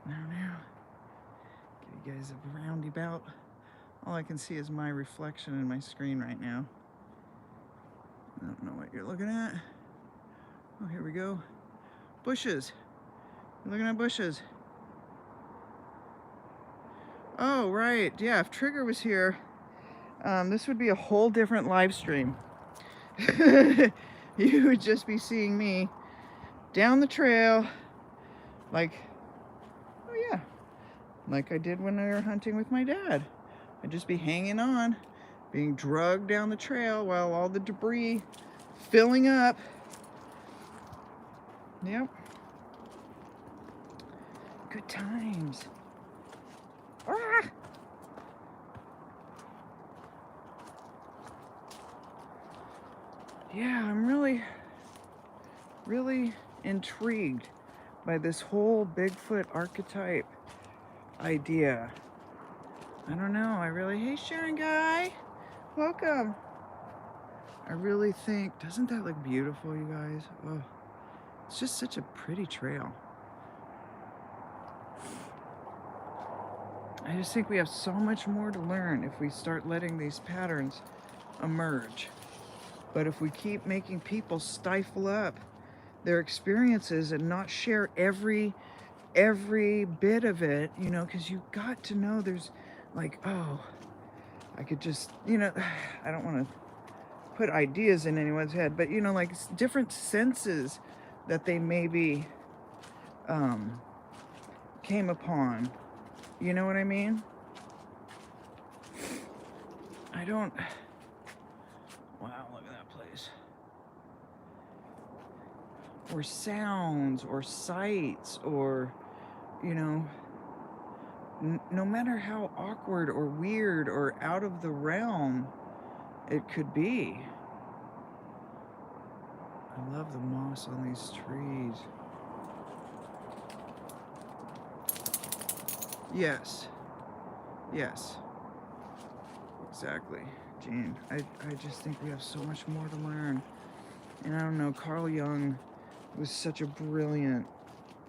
Now. Give you guys a roundabout. All I can see is my reflection in my screen right now. I don't know what you're looking at. Oh, here we go. Bushes. You're looking at bushes. Oh, right. Yeah, if Trigger was here, this would be a whole different live stream. You would just be seeing me down the trail like, oh yeah, like I did when I were hunting with my dad. I'd just be hanging on, being drugged down the trail while all the debris filling up. Yep. Good times. Ah! Yeah, I'm really intrigued by this whole Bigfoot archetype idea. I don't know, hey, Sharon Guy, welcome. I really think, doesn't that look beautiful, you guys? Oh, it's just such a pretty trail. I just think we have so much more to learn if we start letting these patterns emerge. But if we keep making people stifle up their experiences and not share every bit of it, you know, because you got to know there's like, oh, I could just, you know, I don't want to put ideas in anyone's head, but you know, like different senses that they maybe came upon. You know what I mean? Wow, look at that place. Or sounds, or sights, or, you know, no matter how awkward or weird or out of the realm it could be. I love the moss on these trees. Yes. Exactly, Gene. I just think we have so much more to learn. And I don't know, Carl Jung was such a brilliant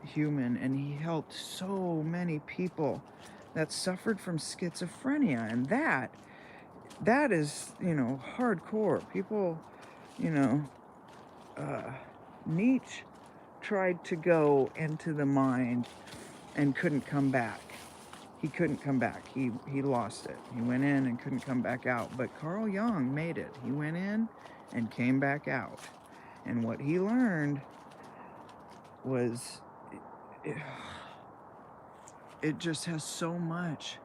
human, and he helped so many people that suffered from schizophrenia, and that is, you know, hardcore. People, you know, Nietzsche tried to go into the mind and couldn't come back. He couldn't come back. He lost it. He went in and couldn't come back out. But Carl Jung made it. He went in and came back out. And what he learned was it just has so much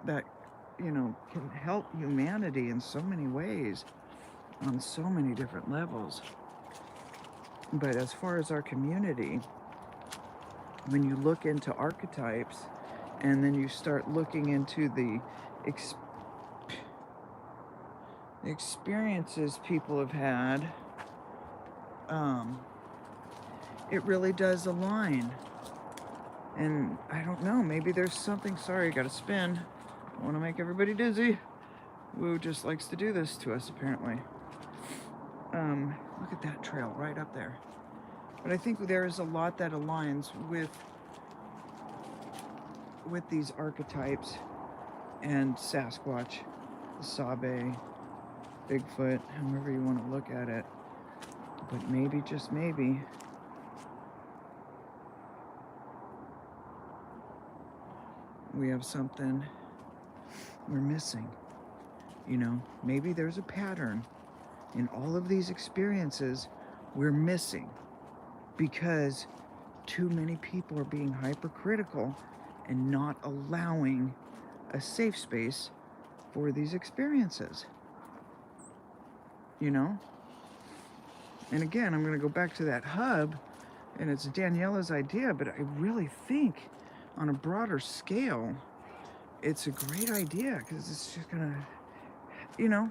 that, you know, can help humanity in so many ways on so many different levels. But as far as our community, when you look into archetypes and then you start looking into the experiences people have had, it really does align. And I don't know, maybe there's something. Sorry, I gotta spin. I want to make everybody dizzy. Woo just likes to do this to us, apparently. Look at that trail right up there. But I think there is a lot that aligns with these archetypes and Sasquatch, the Sabe, Bigfoot, however you want to look at it. But maybe, just maybe, we have something we're missing. You know, maybe there's a pattern in all of these experiences we're missing because too many people are being hypercritical and not allowing a safe space for these experiences. You know? And again, I'm going to go back to that hub, and it's Daniela's idea, but I really think on a broader scale, it's a great idea because it's just going to, you know,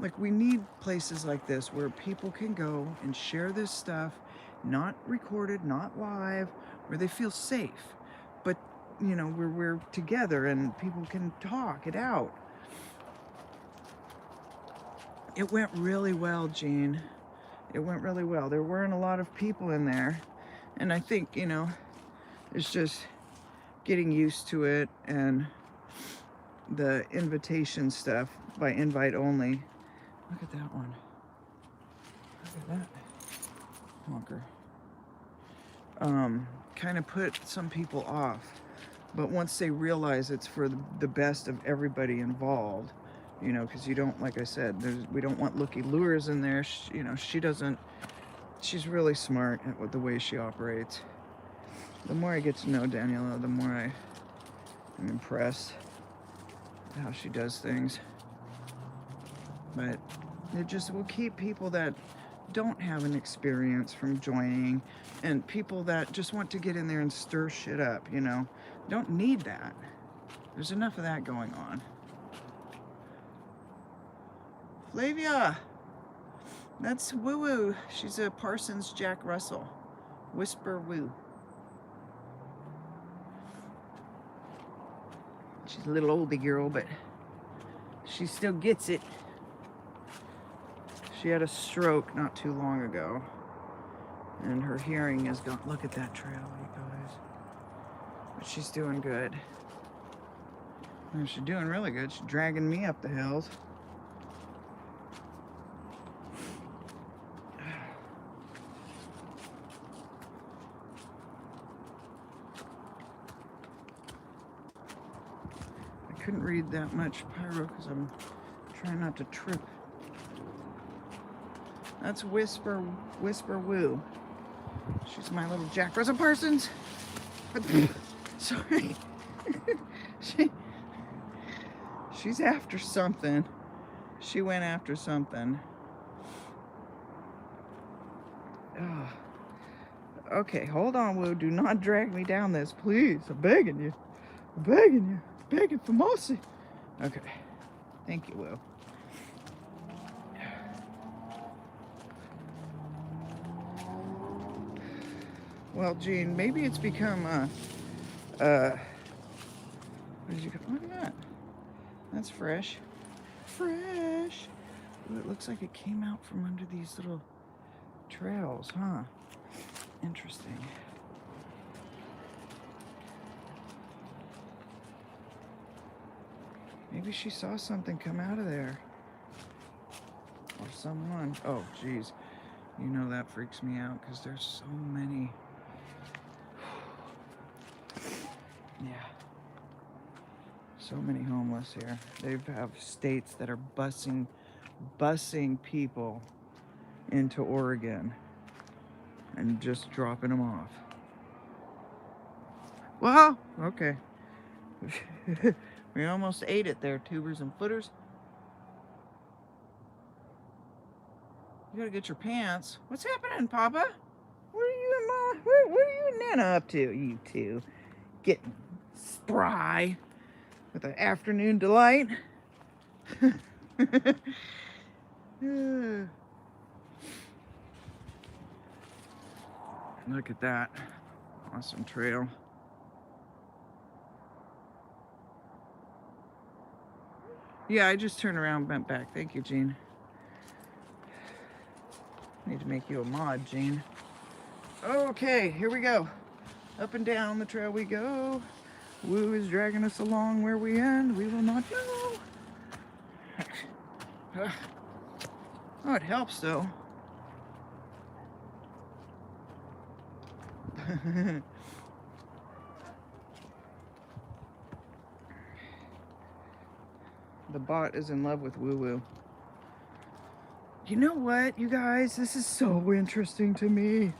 like we need places like this where people can go and share this stuff, not recorded, not live, where they feel safe, but, you know, where we're together and people can talk it out. It went really well, Gene. It went really well. There weren't a lot of people in there. And I think, you know, it's just getting used to it and the invitation stuff by invite only. Look at that one. Look at that honker. Kind of put some people off. But once they realize it's for the best of everybody involved, you know, because you don't, like I said, we don't want looky-lures in there. You know, she's really smart at the way she operates. The more I get to know Daniela, the more I am impressed with how she does things. But it just will keep people that don't have an experience from joining, and people that just want to get in there and stir shit up, you know. Don't need that. There's enough of that going on. Flavia! That's Woo Woo. She's a Parsons Jack Russell. Whisper Woo. She's a little oldie girl, but she still gets it. She had a stroke not too long ago, and her hearing is gone. Look at that trail, you guys. But she's doing good. And she's doing really good. She's dragging me up the hills. I couldn't read that much pyro because I'm trying not to trip. That's Whisper Woo. She's my little Jack Russell Parsons. Sorry. She's after something. She went after something. Oh. Okay, hold on, Woo. Do not drag me down this, please. I'm begging you. I'm begging you. I'm begging for mercy. Okay. Thank you, Woo. Well, Gene, maybe it's become what did you? Look at that. That's fresh. Fresh. Ooh, it looks like it came out from under these little trails, huh? Interesting. Maybe she saw something come out of there. Or someone. Oh, geez. You know that freaks me out because there's so many. Yeah. So many homeless here. They have states that are busing people into Oregon and just dropping them off. Well, okay. We almost ate it there, tubers and footers. You gotta get your pants. What's happening, Papa? What are you and Mama? What are you and Nana up to? You two getting spry with an afternoon delight. Look at that. Awesome trail. Yeah, I just turned around and bent back. Thank you, Gene. Need to make you a mod, Gene. Okay, here we go. Up and down the trail we go. Woo is dragging us along where we end. We will not know. Oh, it helps though. The bot is in love with Woo Woo. You know what, you guys? This is so interesting to me.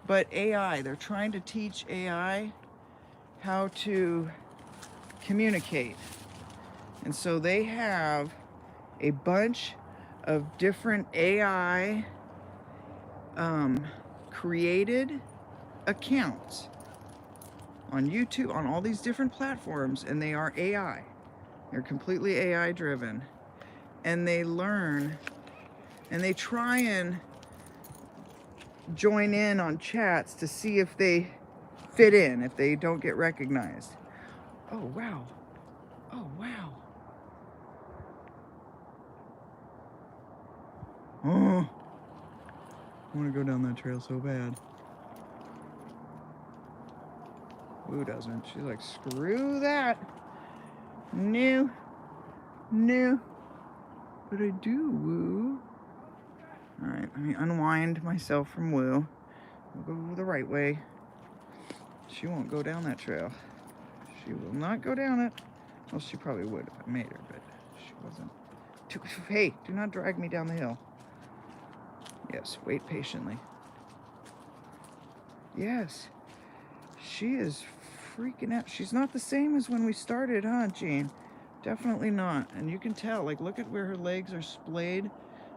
But AI, they're trying to teach AI how to communicate. And so they have a bunch of different AI created accounts on YouTube, on all these different platforms, and they are AI. They're completely AI driven. And they learn and they try and join in on chats to see if they fit in, if they don't get recognized. Oh, wow. Oh, wow. Oh, I want to go down that trail so bad. Woo doesn't. She's like, screw that. No. No. But I do, Woo. Alright, let me unwind myself from Woo. We'll go the right way. She won't go down that trail. She will not go down it. Well, she probably would if I made her, but she wasn't. Hey, do not drag me down the hill. Yes, wait patiently. Yes. She is freaking out. She's not the same as when we started, huh, Jean? Definitely not. And you can tell, like, look at where her legs are splayed.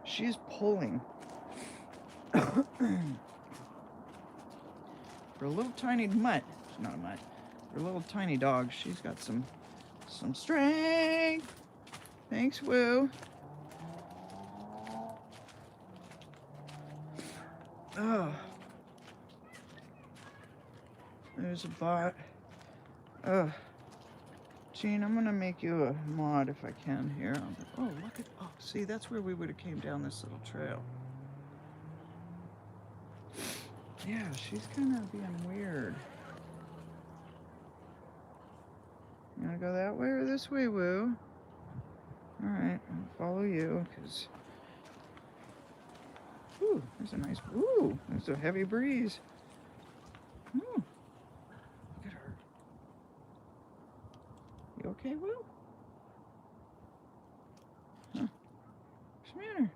She's pulling. For a little tiny mutt, she's not a mutt, for a little tiny dog, she's got some strength. Thanks, Woo. Oh. There's a bot. Oh. Gene, I'm gonna make you a mod if I can here. Oh, look at, oh, see, that's where we would have came down this little trail. Yeah, she's kind of being weird. You wanna go that way or this way, Woo? Alright, I'll follow you, because... Ooh, there's a nice... Ooh, there's a heavy breeze. Ooh, look at her. You okay, Woo? Huh. What's the matter?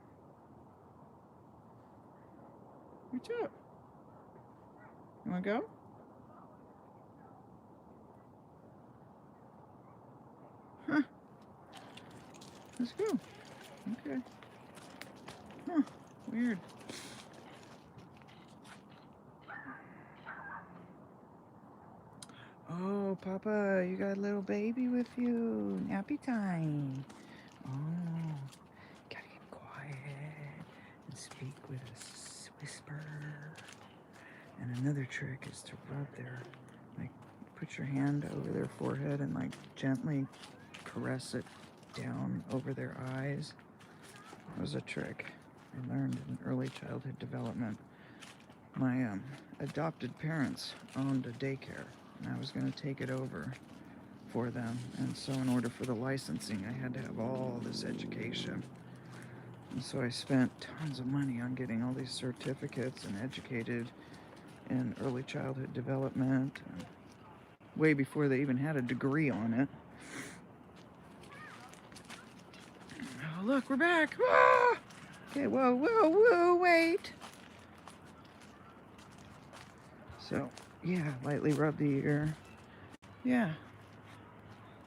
What's up? You wanna go? Huh. Let's go. Okay. Huh. Weird. Oh, Papa, you got a little baby with you. Nappy time. Oh, gotta get quiet and speak with a whisper. And another trick is to rub their, like, put your hand over their forehead and, like, gently caress it down over their eyes. That was a trick I learned in early childhood development. My adopted parents owned a daycare, and I was going to take it over for them. And so in order for the licensing, I had to have all this education. And so I spent tons of money on getting all these certificates and educated in early childhood development, and way before they even had a degree on it. Oh, look, we're back. Ah! Okay, whoa, wait. So, yeah, lightly rub the ear. Yeah.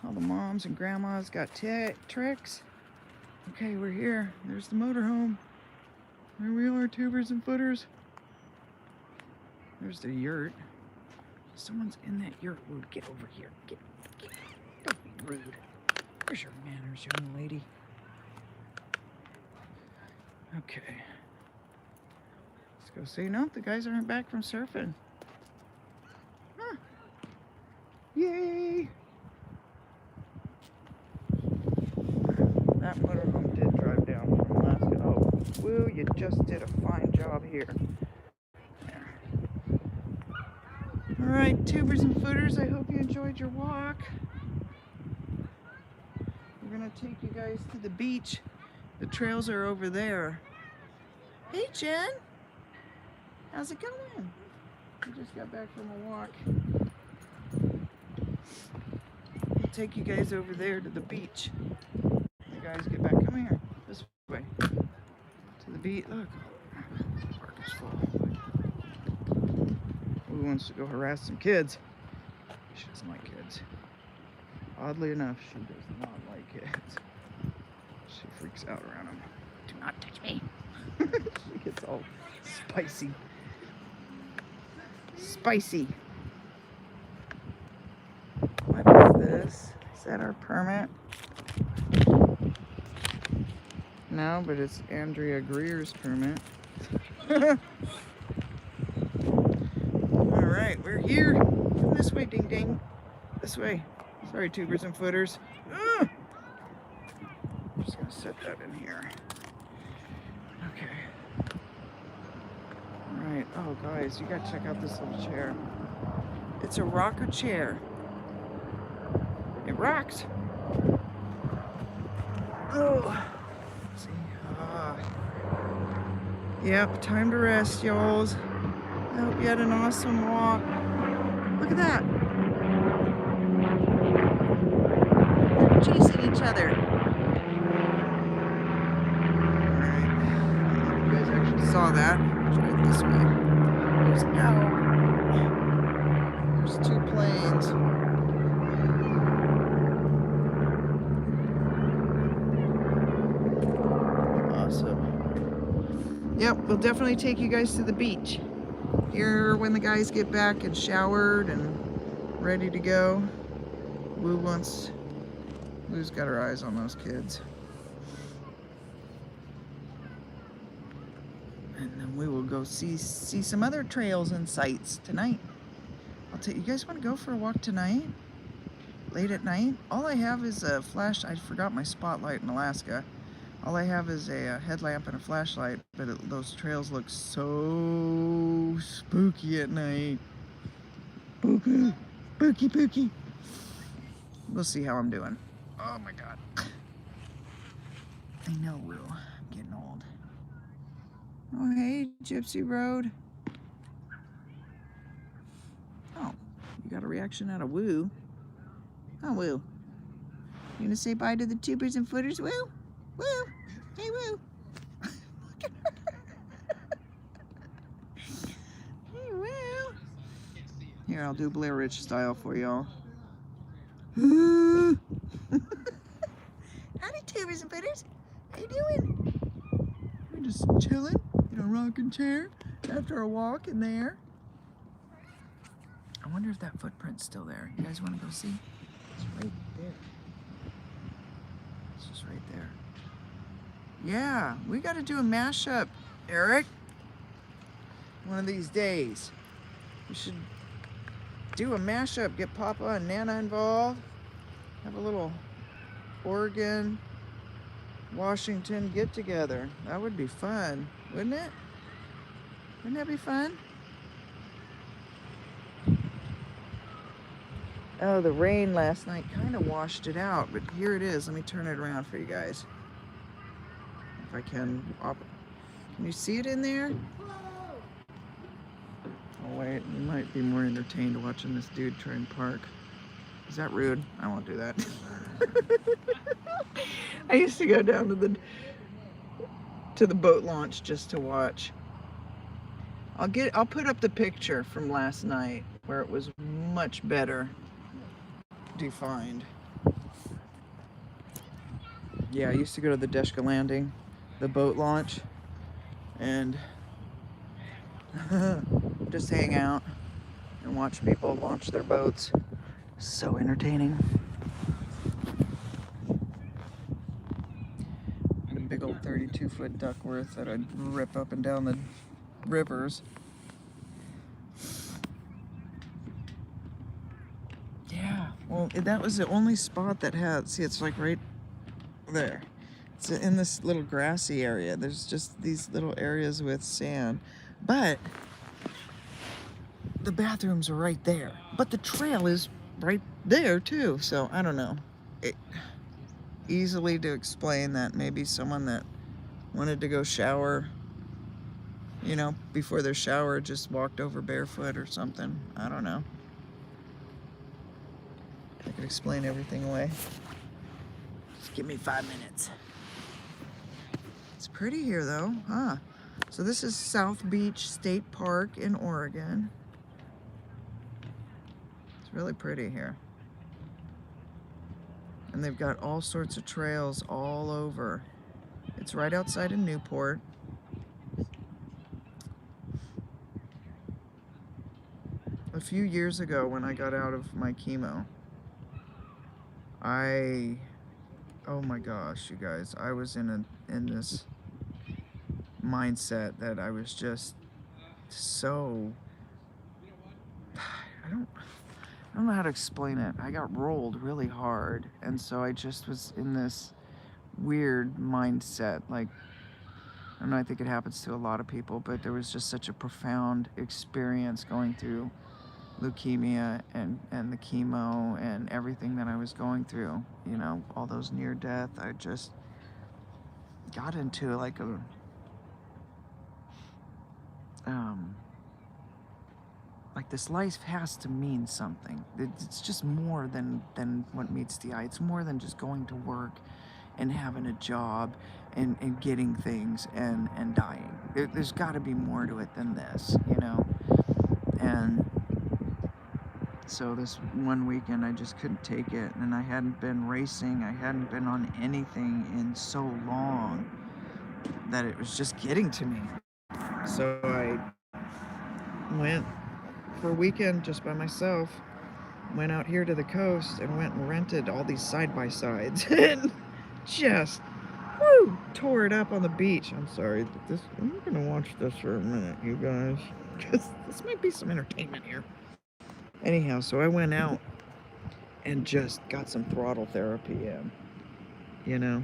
All the moms and grandmas got tricks. Okay, we're here. There's the motorhome. There we are, tubers and footers. There's the yurt. Someone's in that yurt. Ooh, get over here. Get. Don't be rude. Where's your manners, young lady? Okay. Let's go see. No, the guys aren't back from surfing. Huh. Yay! That motorhome did drive down from Alaska. Oh, Woo, you just did a fine job here. Alright, tubers and footers, I hope you enjoyed your walk. We're going to take you guys to the beach. The trails are over there. Hey, Jen. How's it going? We just got back from a walk. We'll take you guys over there to the beach. You guys get back. Come here. This way. To the beach. Look. The park is full. Who wants to go harass some kids? She doesn't like kids. Oddly enough, she does not like kids. She freaks out around them. Do not touch me. She gets all spicy. Spicy. What is this? Is that our permit? No, but it's Andrea Greer's permit. Alright, we're here. Come this way, ding ding. This way. Sorry, tubers and footers. I'm just going to set that in here. Okay. Alright. Oh, guys, you got to check out this little chair. It's a rocker chair. It rocks. Oh. Let's see. Yep, time to rest, y'alls. I hope you had an awesome walk. Look at that. They're chasing each other. Alright. You guys actually saw that. Let's go this way. There's an owl. There's two planes. Awesome. Yep, we'll definitely take you guys to the beach. Here when the guys get back and showered and ready to go. Woo's got her eyes on those kids. And then we will go see some other trails and sights tonight. You guys want to go for a walk tonight? Late at night? All I have is a flash. I forgot my spotlight in Alaska. All I have is a headlamp and a flashlight, but those trails look so spooky at night. Spooky, spooky, spooky. We'll see how I'm doing. Oh my God. I know, Will. I'm getting old. Oh, hey, Gypsy Road. Oh, you got a reaction out of Woo. Oh, Woo. You gonna say bye to the tubers and footers, Woo? Woo! Hey, Woo! Look at her. Hey, Woo! Here, I'll do Blair Witch style for y'all. Howdy, tubers and footers. How you doing? We're just chilling in a rocking chair after a walk in there. I wonder if that footprint's still there. You guys want to go see? It's right there. It's just right there. Yeah, we got to do a mashup, Eric. One of these days. We should do a mashup. Get Papa and Nana involved. Have a little Oregon, Washington get together. That would be fun, wouldn't it? Wouldn't that be fun? Oh, the rain last night kind of washed it out, but here it is. Let me turn it around for you guys. if I can. Can you see it in there? Oh wait, you might be more entertained watching this dude try and park. Is that rude? I won't do that. I used to go down to the boat launch just to watch. I'll put up the picture from last night where it was much better defined. Yeah, I used to go to the Deshka Landing, the boat launch, and just hang out and watch people launch their boats. So entertaining. And a big old 32-foot Duckworth that I'd rip up and down the rivers. Yeah, well, that was the only spot that had, see, it's like right there. It's in this little grassy area. There's just these little areas with sand, but the bathrooms are right there. But the trail is right there too, so I don't know. Easily to explain that maybe someone that wanted to go shower, you know, before their shower just walked over barefoot or something. I don't know. I could explain everything away. Just give me 5 minutes. It's pretty here though, huh? So this is South Beach State Park in Oregon. It's really pretty here. And they've got all sorts of trails all over. It's right outside of Newport. A few years ago when I got out of my chemo, oh my gosh, you guys, I was in this mindset that I was just so, I don't know how to explain it. I got rolled really hard, and so I just was in this weird mindset. Like, I don't know, I think it happens to a lot of people, but there was just such a profound experience going through leukemia and the chemo and everything that I was going through, you know, all those near death. I just got into like a like this life has to mean something. It's just more than what meets the eye. It's more than just going to work and having a job and getting things and dying. There's got to be more to it than this, you know. And so this one weekend I just couldn't take it, and I hadn't been racing, I hadn't been on anything in so long that it was just getting to me. So I went for a weekend just by myself, went out here to the coast and went and rented all these side-by-sides and just tore it up on the beach. I'm sorry, I'm gonna watch this for a minute, you guys, because this might be some entertainment here. Anyhow, so I went out and just got some throttle therapy in, you know,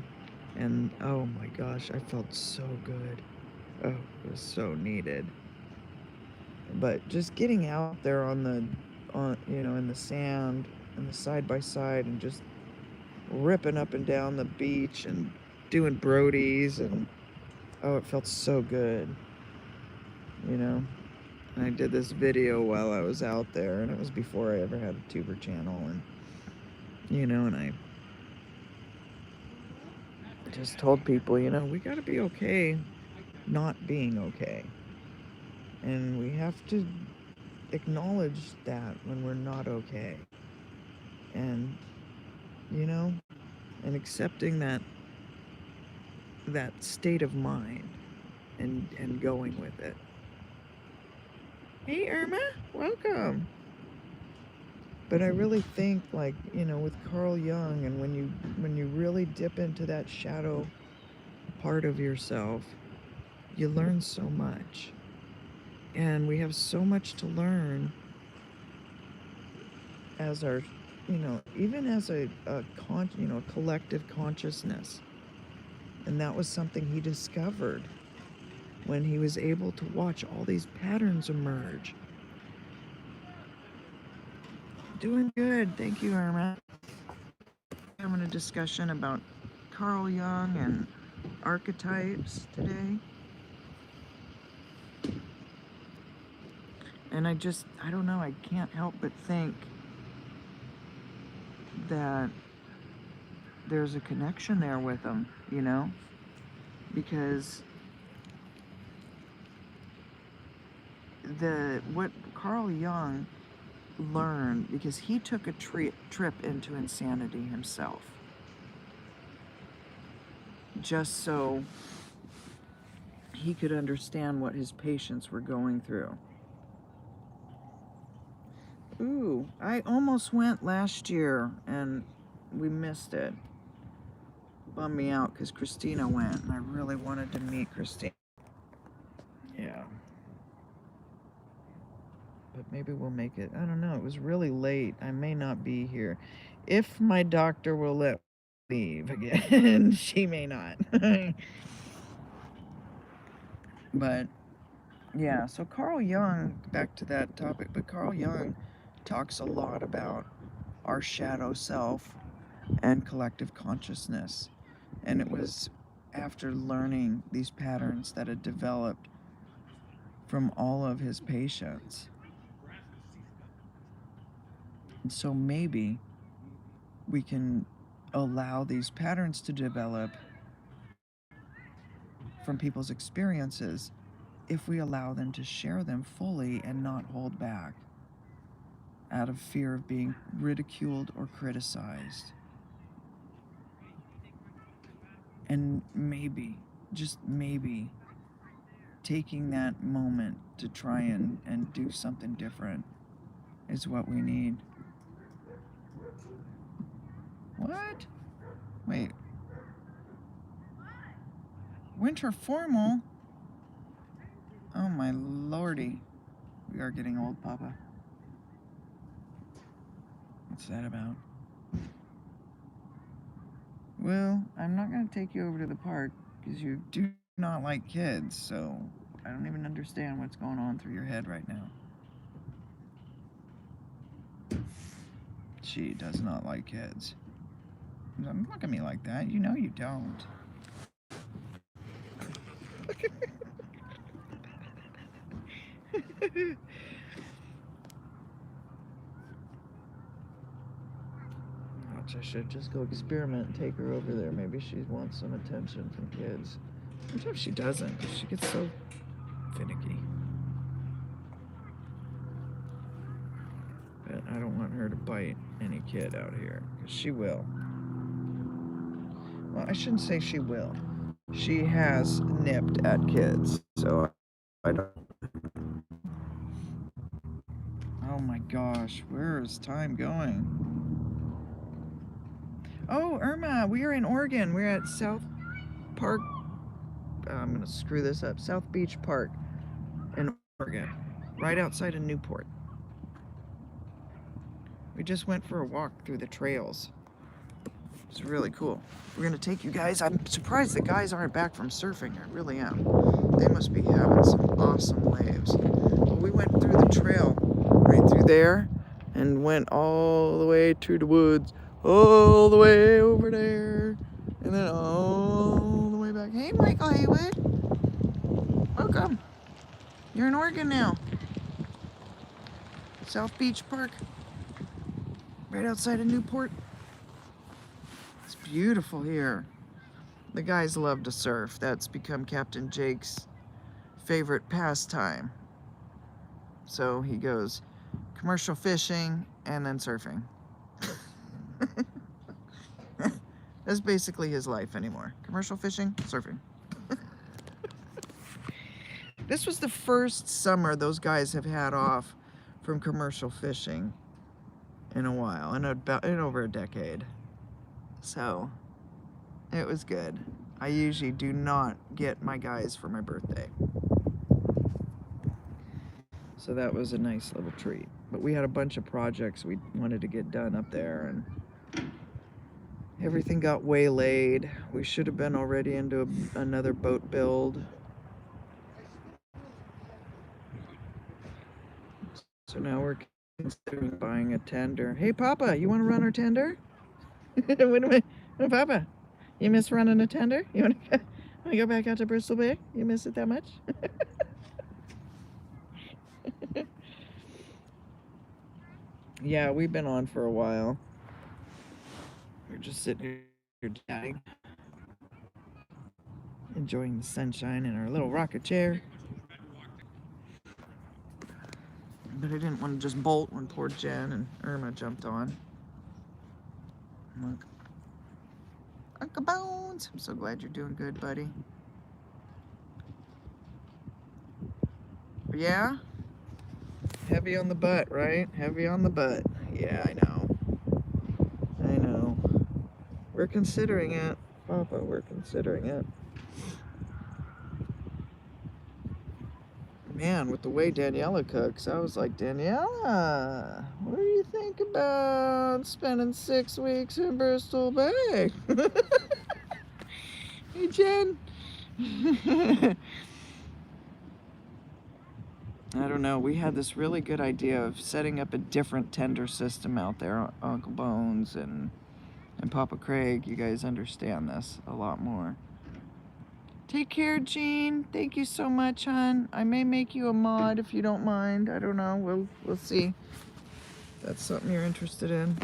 and oh my gosh, I felt so good. Oh, it was so needed. But just getting out there you know, in the sand and the side by side and just ripping up and down the beach and doing Brodies, and oh, it felt so good, you know. And I did this video while I was out there, and it was before I ever had a tuber channel, and you know, and I just told people, you know, we got to be okay not being okay, and we have to acknowledge that when we're not okay, and you know, and accepting that state of mind and going with it. Hey Irma, welcome. But I really think, like, you know, with Carl Jung, and when you really dip into that shadow part of yourself, you learn so much. And we have so much to learn as our, you know, even as a collective consciousness. And that was something he discovered when he was able to watch all these patterns emerge. Doing good, thank you, Irma. Having a discussion about Carl Jung and archetypes today. And I don't know, I can't help but think that there's a connection there with them, you know? Because what Carl Jung learned, because he took a trip into insanity himself, just so he could understand what his patients were going through. Ooh, I almost went last year and we missed it. Bummed me out because Christina went and I really wanted to meet Christina. Yeah. But maybe we'll make it. I don't know. It was really late. I may not be here. If my doctor will let me leave again, she may not. But yeah, so Carl Jung, back to that topic, but Carl Jung talks a lot about our shadow self and collective consciousness. And it was after learning these patterns that had developed from all of his patients. And so maybe we can allow these patterns to develop from people's experiences if we allow them to share them fully and not hold back out of fear of being ridiculed or criticized. And maybe, just maybe, taking that moment to try and do something different is what we need. What? Wait. Winter formal? Oh my lordy. We are getting old, Papa. What's that about? Well, I'm not going to take you over to the park because you do not like kids, so I don't even understand what's going on through your head right now. She does not like kids. Don't look at me like that. You know you don't. I should just go experiment and take her over there. Maybe she wants some attention from kids. Sometimes she doesn't. She gets so finicky. But I don't want her to bite any kid out here, because she will. Well, I shouldn't say she will. She has nipped at kids, so I don't. Oh my gosh, where is time going? Oh, Irma, we are in Oregon. We're at South Park. I'm going to screw this up. South Beach Park in Oregon, right outside of Newport. We just went for a walk through the trails. It's really cool. We're going to take you guys. I'm surprised the guys aren't back from surfing. I really am. They must be having some awesome waves. But we went through the trail right through there and went all the way to the woods, all the way over there, and then all the way back. Hey, Michael Haywood. Welcome. You're in Oregon now. South Beach Park, right outside of Newport. It's beautiful here. The guys love to surf. That's become Captain Jake's favorite pastime. So he goes commercial fishing and then surfing. That's basically his life anymore. Commercial fishing, surfing. This was the first summer those guys have had off from commercial fishing in a while, in over a decade. So it was good. I usually do not get my guys for my birthday. So that was a nice little treat. But we had a bunch of projects we wanted to get done up there, and everything got waylaid. We should have been already into another boat build. So now we're considering buying a tender. Hey, Papa, you want to run our tender? Wait a minute. Oh, Papa, You miss running a tender? You want to go back out to Bristol Bay? You miss it that much? Yeah, we've been on for a while. We're just sitting here chatting, enjoying the sunshine in our little rocket chair. But I didn't want to just bolt when poor Jen and Irma jumped on. Look. Uncle Bones, I'm so glad you're doing good, buddy. Yeah? Heavy on the butt, right? Heavy on the butt. Yeah, I know. I know. We're considering it. Papa, we're considering it. Man, with the way Daniela cooks, I was like, Daniela, what do you think about spending 6 weeks in Bristol Bay? Hey, Jen. I don't know. We had this really good idea of setting up a different tender system out there. Uncle Bones and Papa Craig, you guys understand this a lot more. Take care, Jean. Thank you so much, hon. I may make you a mod if you don't mind. I don't know. We'll see. If that's something you're interested in.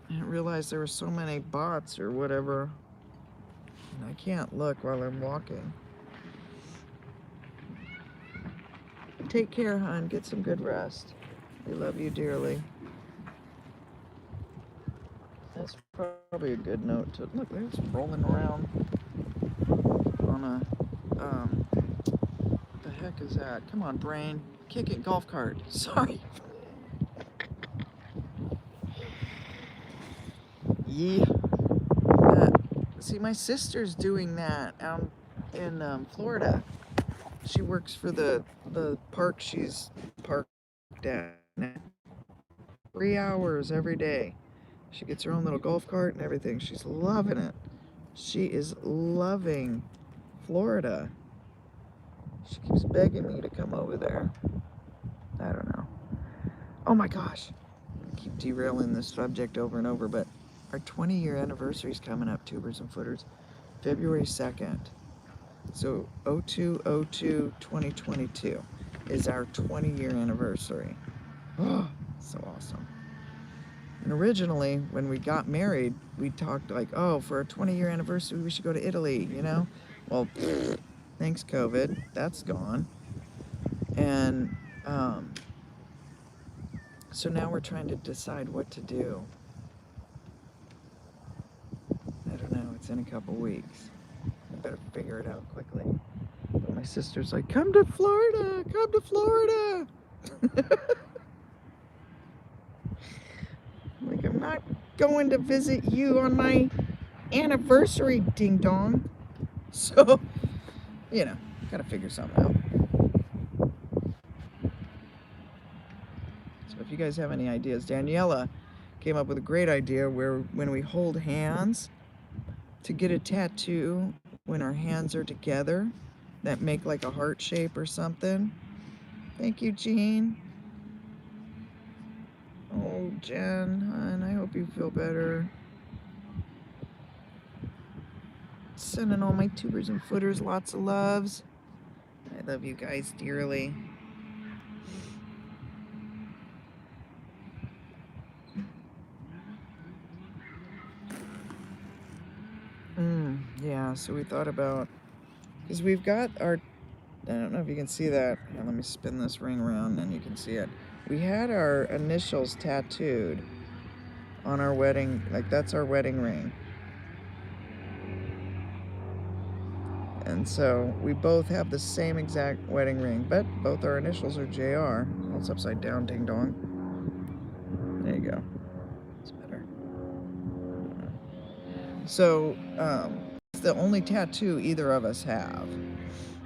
I didn't realize there were so many bots or whatever. And I can't look while I'm walking. Take care, hon. Get some good rest. We love you dearly. That's probably a good note to look. There's rolling around on a the heck is that? Come on, brain. Kick it, golf cart. Sorry. Yeah. See, my sister's doing that out in Florida. She works for the park she's parked at. 3 hours every day. She gets her own little golf cart and everything. She's loving it. She is loving Florida. She keeps begging me to come over there. I don't know. Oh my gosh. I keep derailing this subject over and over, but our 20-year anniversary is coming up, Tubers and Footers, February 2nd. So 02/02/2022 is our 20-year anniversary. Oh, so awesome. And originally, when we got married, we talked like, oh, for our 20-year anniversary, we should go to Italy, you know? Well, thanks, COVID. That's gone. And so now we're trying to decide what to do. I don't know. It's in a couple weeks. I better figure it out quickly. But my sister's like, come to Florida. Come to Florida. Like, I'm not going to visit you on my anniversary, ding dong. So, you know, gotta figure something out. So if you guys have any ideas, Daniela came up with a great idea where when we hold hands, to get a tattoo when our hands are together that make like a heart shape or something. Thank you, Jean. Oh, Jen, hon, I hope you feel better. Sending all my tubers and footers lots of loves. I love you guys dearly. Yeah, so we thought about, because we've got our, I don't know if you can see that. Here, let me spin this ring around and you can see it. We had our initials tattooed on our wedding, like that's our wedding ring. And so we both have the same exact wedding ring, but both our initials are JR. Oh, it's upside down, ding dong. There you go. It's better. So, it's the only tattoo either of us have.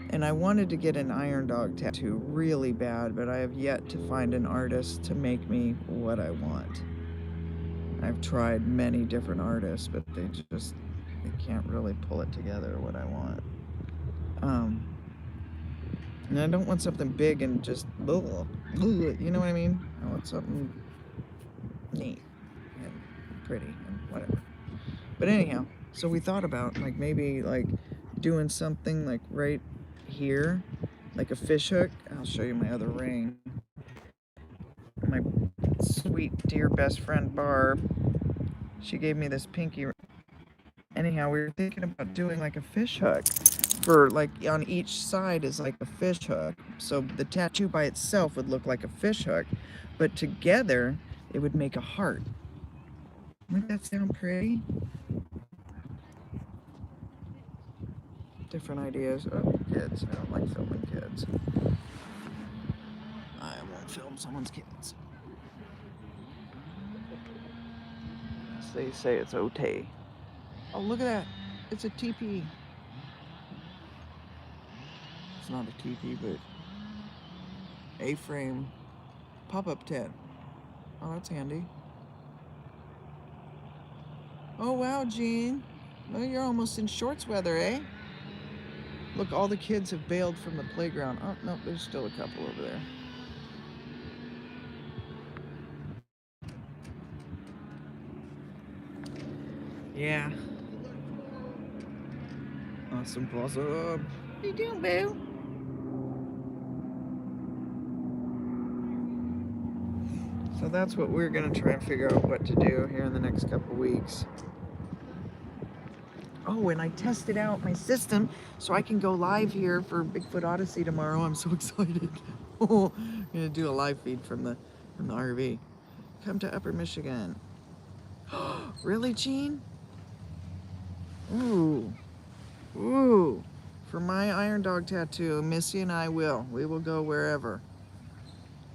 And I wanted to get an Iron Dog tattoo really bad, but I have yet to find an artist to make me what I want. I've tried many different artists, but they can't really pull it together what I want. And I don't want something big and just, you know what I mean? I want something neat and pretty and whatever. But anyhow, So we thought about like maybe like doing something like right here, like a fish hook. I'll show you my other ring. My sweet dear best friend Barb, she gave me this pinky. Anyhow, we were thinking about doing like a fish hook for like on each side is like a fish hook. So the tattoo by itself would look like a fish hook, but together it would make a heart. Wouldn't that sound pretty? Different ideas. Oh, kids. I don't like filming kids. I won't film someone's kids. They say it's okay. Oh, look at that. It's a teepee. It's not a teepee, but A-frame pop-up tent. Oh, that's handy. Oh, wow, Gene. Well, you're almost in shorts weather, eh? Look, all the kids have bailed from the playground. Oh, no, there's still a couple over there. Yeah. Awesome, awesome. What you doing, boo? So that's what we're gonna try and figure out what to do here in the next couple weeks. Oh, and I tested out my system so I can go live here for Bigfoot Odyssey tomorrow. I'm so excited. Oh, I'm gonna do a live feed from the RV. Come to Upper Michigan. Really, Gene? Ooh. Ooh. For my Iron Dog tattoo, Missy and I will. We will go wherever.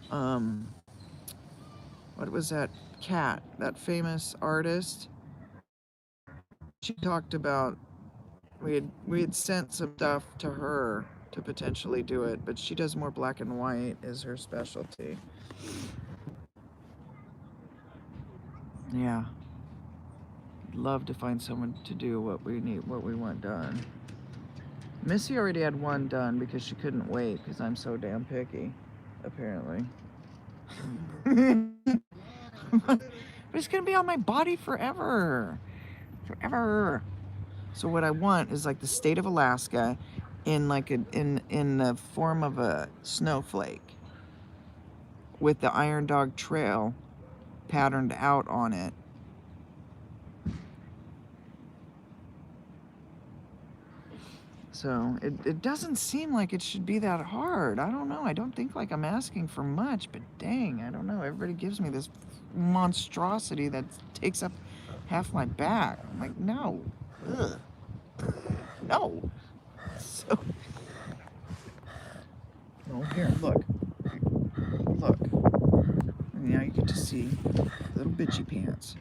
What was that cat? That famous artist? She talked about we had sent some stuff to her to potentially do it, but she does more black and white is her specialty. Yeah. Love to find someone to do what we need, what we want done. Missy already had one done because she couldn't wait because I'm so damn picky, apparently. But it's gonna be on my body forever. Forever. So what I want is like the state of Alaska in like in the form of a snowflake with the Iron Dog Trail patterned out on it. So it doesn't seem like it should be that hard. I don't know. I don't think like I'm asking for much, but dang, I don't know. Everybody gives me this monstrosity that takes up half my back. I'm like, no. Ugh. No. So, oh, here, look. Look. And now you get to see little bitchy pants.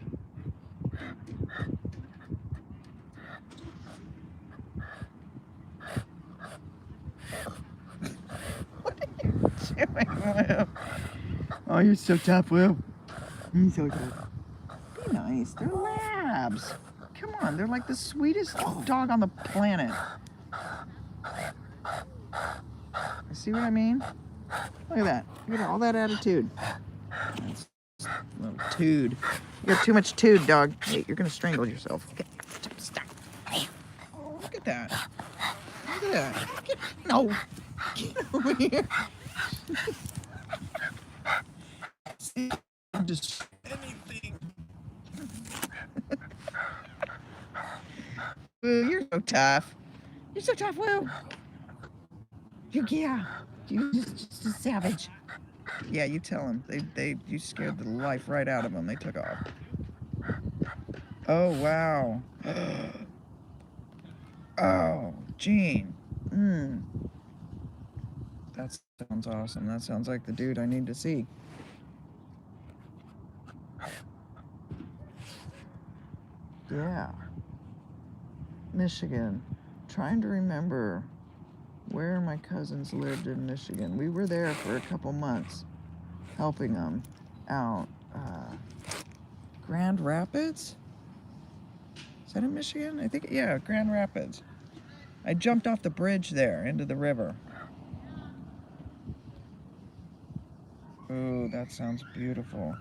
What are you doing, Will? Oh, you're so tough, Will. You're so tough. Be nice. They're labs. Come on, they're like the sweetest dog on the planet. See what I mean? Look at that. Look at all that attitude. That's a little tude. You got too much tude, dog. Hey, you're gonna strangle yourself. Okay. Stop. Oh, look at that. Look at that. No. Get over here. See, just anything. Will, you're so tough. You're so tough, Will. Yeah. You're just a savage. Yeah, you tell them. You scared the life right out of them. They took off. Oh, wow. Oh, Gene. That sounds awesome. That sounds like the dude I need to see. Yeah. Michigan. Trying to remember where my cousins lived in Michigan. We were there for a couple months, helping them out. Grand Rapids? Is that in Michigan? I think, yeah, Grand Rapids. I jumped off the bridge there into the river. Ooh, that sounds beautiful.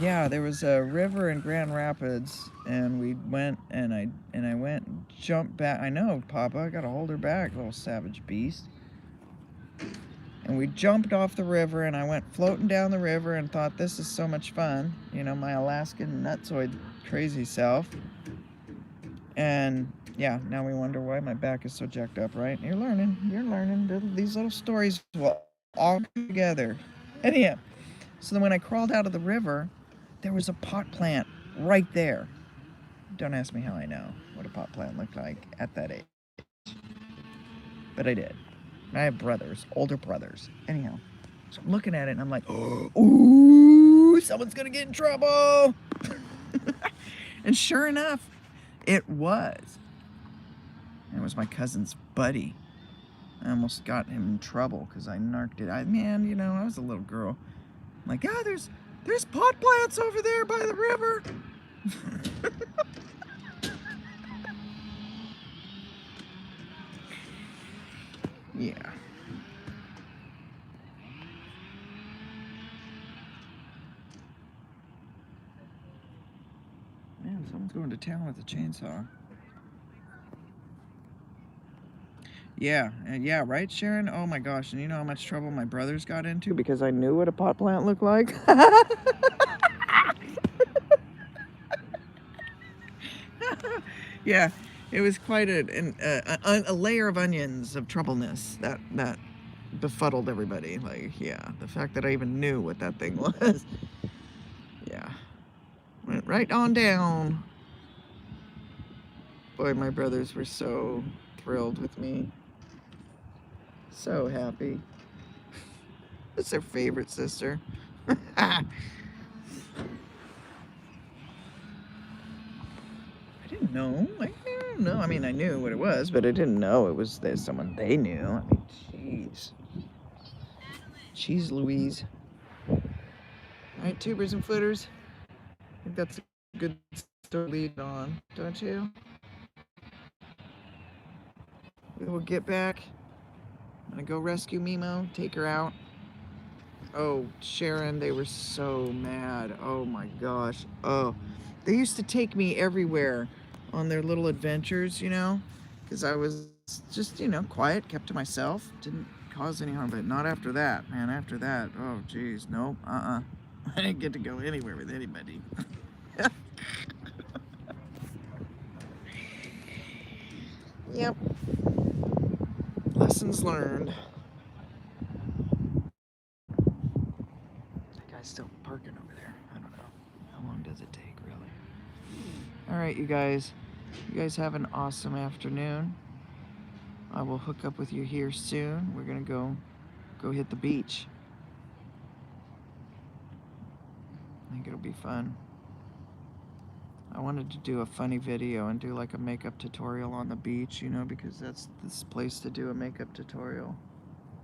yeah, there was a river in Grand Rapids, and we went, and I went and jumped back. I know, Papa, I gotta hold her back, little savage beast. And we jumped off the river, and I went floating down the river and thought, this is so much fun. You know, my Alaskan nutsoid crazy self. And yeah, now we wonder why my back is so jacked up, right? You're learning. These little stories will all come together. Anyhow, so then when I crawled out of the river, there was a pot plant right there. Don't ask me how I know what a pot plant looked like at that age. But I did. I have brothers, older brothers. Anyhow, so I'm looking at it and I'm like, oh, ooh, someone's gonna get in trouble. And sure enough, it was. It was my cousin's buddy. I almost got him in trouble because I narked it. Man, you know, I was a little girl. I'm like, ah, there's pot plants over there by the river. Yeah. Man, someone's going to town with a chainsaw. Yeah, yeah, right, Sharon? Oh my gosh, and you know how much trouble my brothers got into because I knew what a pot plant looked like? Yeah, it was quite a layer of onions of troubleness that befuddled everybody. Like, yeah, the fact that I even knew what that thing was. Yeah, went right on down. Boy, my brothers were so thrilled with me. So happy. It's their favorite sister. I didn't know. I didn't know. I mean, I knew what it was, but I didn't know it was someone they knew. I mean, jeez. Jeez Louise. All right, tubers and footers. I think that's a good story to lead on, don't you? We will get back. I'm gonna go rescue Mimo, take her out. Oh, Sharon, they were so mad. Oh my gosh. Oh, they used to take me everywhere on their little adventures, you know, because I was just, you know, quiet, kept to myself, didn't cause any harm, but not after that, man. After that, oh geez, nope, I didn't get to go anywhere with anybody. Yep. Lessons learned. That guy's still parking over there. I don't know. How long does it take, really? All right, you guys. You guys have an awesome afternoon. I will hook up with you here soon. We're gonna go hit the beach. I think it'll be fun. I wanted to do a funny video and do like a makeup tutorial on the beach, you know, because that's this place to do a makeup tutorial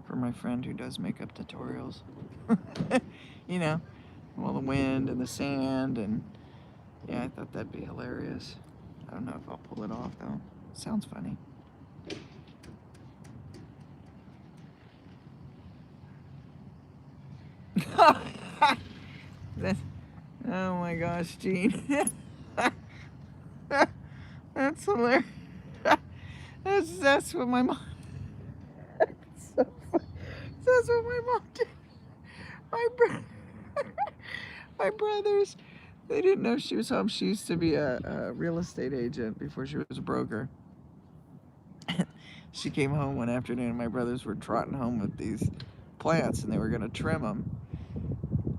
for my friend who does makeup tutorials. You know, all the wind and the sand, and yeah, I thought that'd be hilarious. I don't know if I'll pull it off though. Sounds funny. Oh my gosh, Gene. That's hilarious. That's what my mom. So that's what my mom did. My brothers, they didn't know she was home. She used to be a real estate agent before she was a broker. She came home one afternoon, and my brothers were trotting home with these plants, and they were gonna trim them.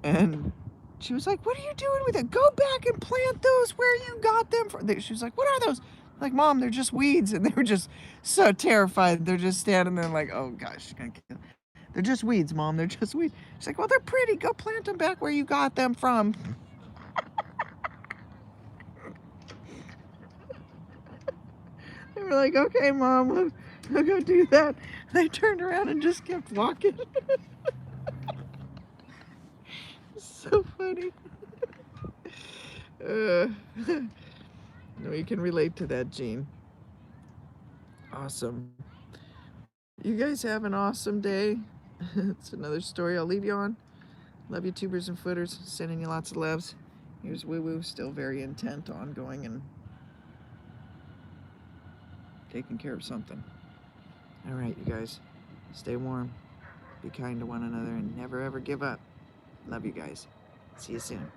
And she was like, "What are you doing with it? Go back and plant those where you got them from." She was like, "What are those?" Like, "Mom, they're just weeds." And they were just so terrified. They're just standing there like, "Oh gosh, they're just weeds, Mom. They're just weeds." She's like, "Well, they're pretty. Go plant them back where you got them from." They were like, "Okay, Mom, we'll go do that." They turned around and just kept walking. So funny. No, you can relate to that, Gene. Awesome. You guys have an awesome day. It's another story I'll leave you on. Love you, tubers and footers. Sending you lots of loves. Here's Woo Woo, still very intent on going and taking care of something. All right, you guys, stay warm, be kind to one another, and never ever give up. Love you guys. See you soon.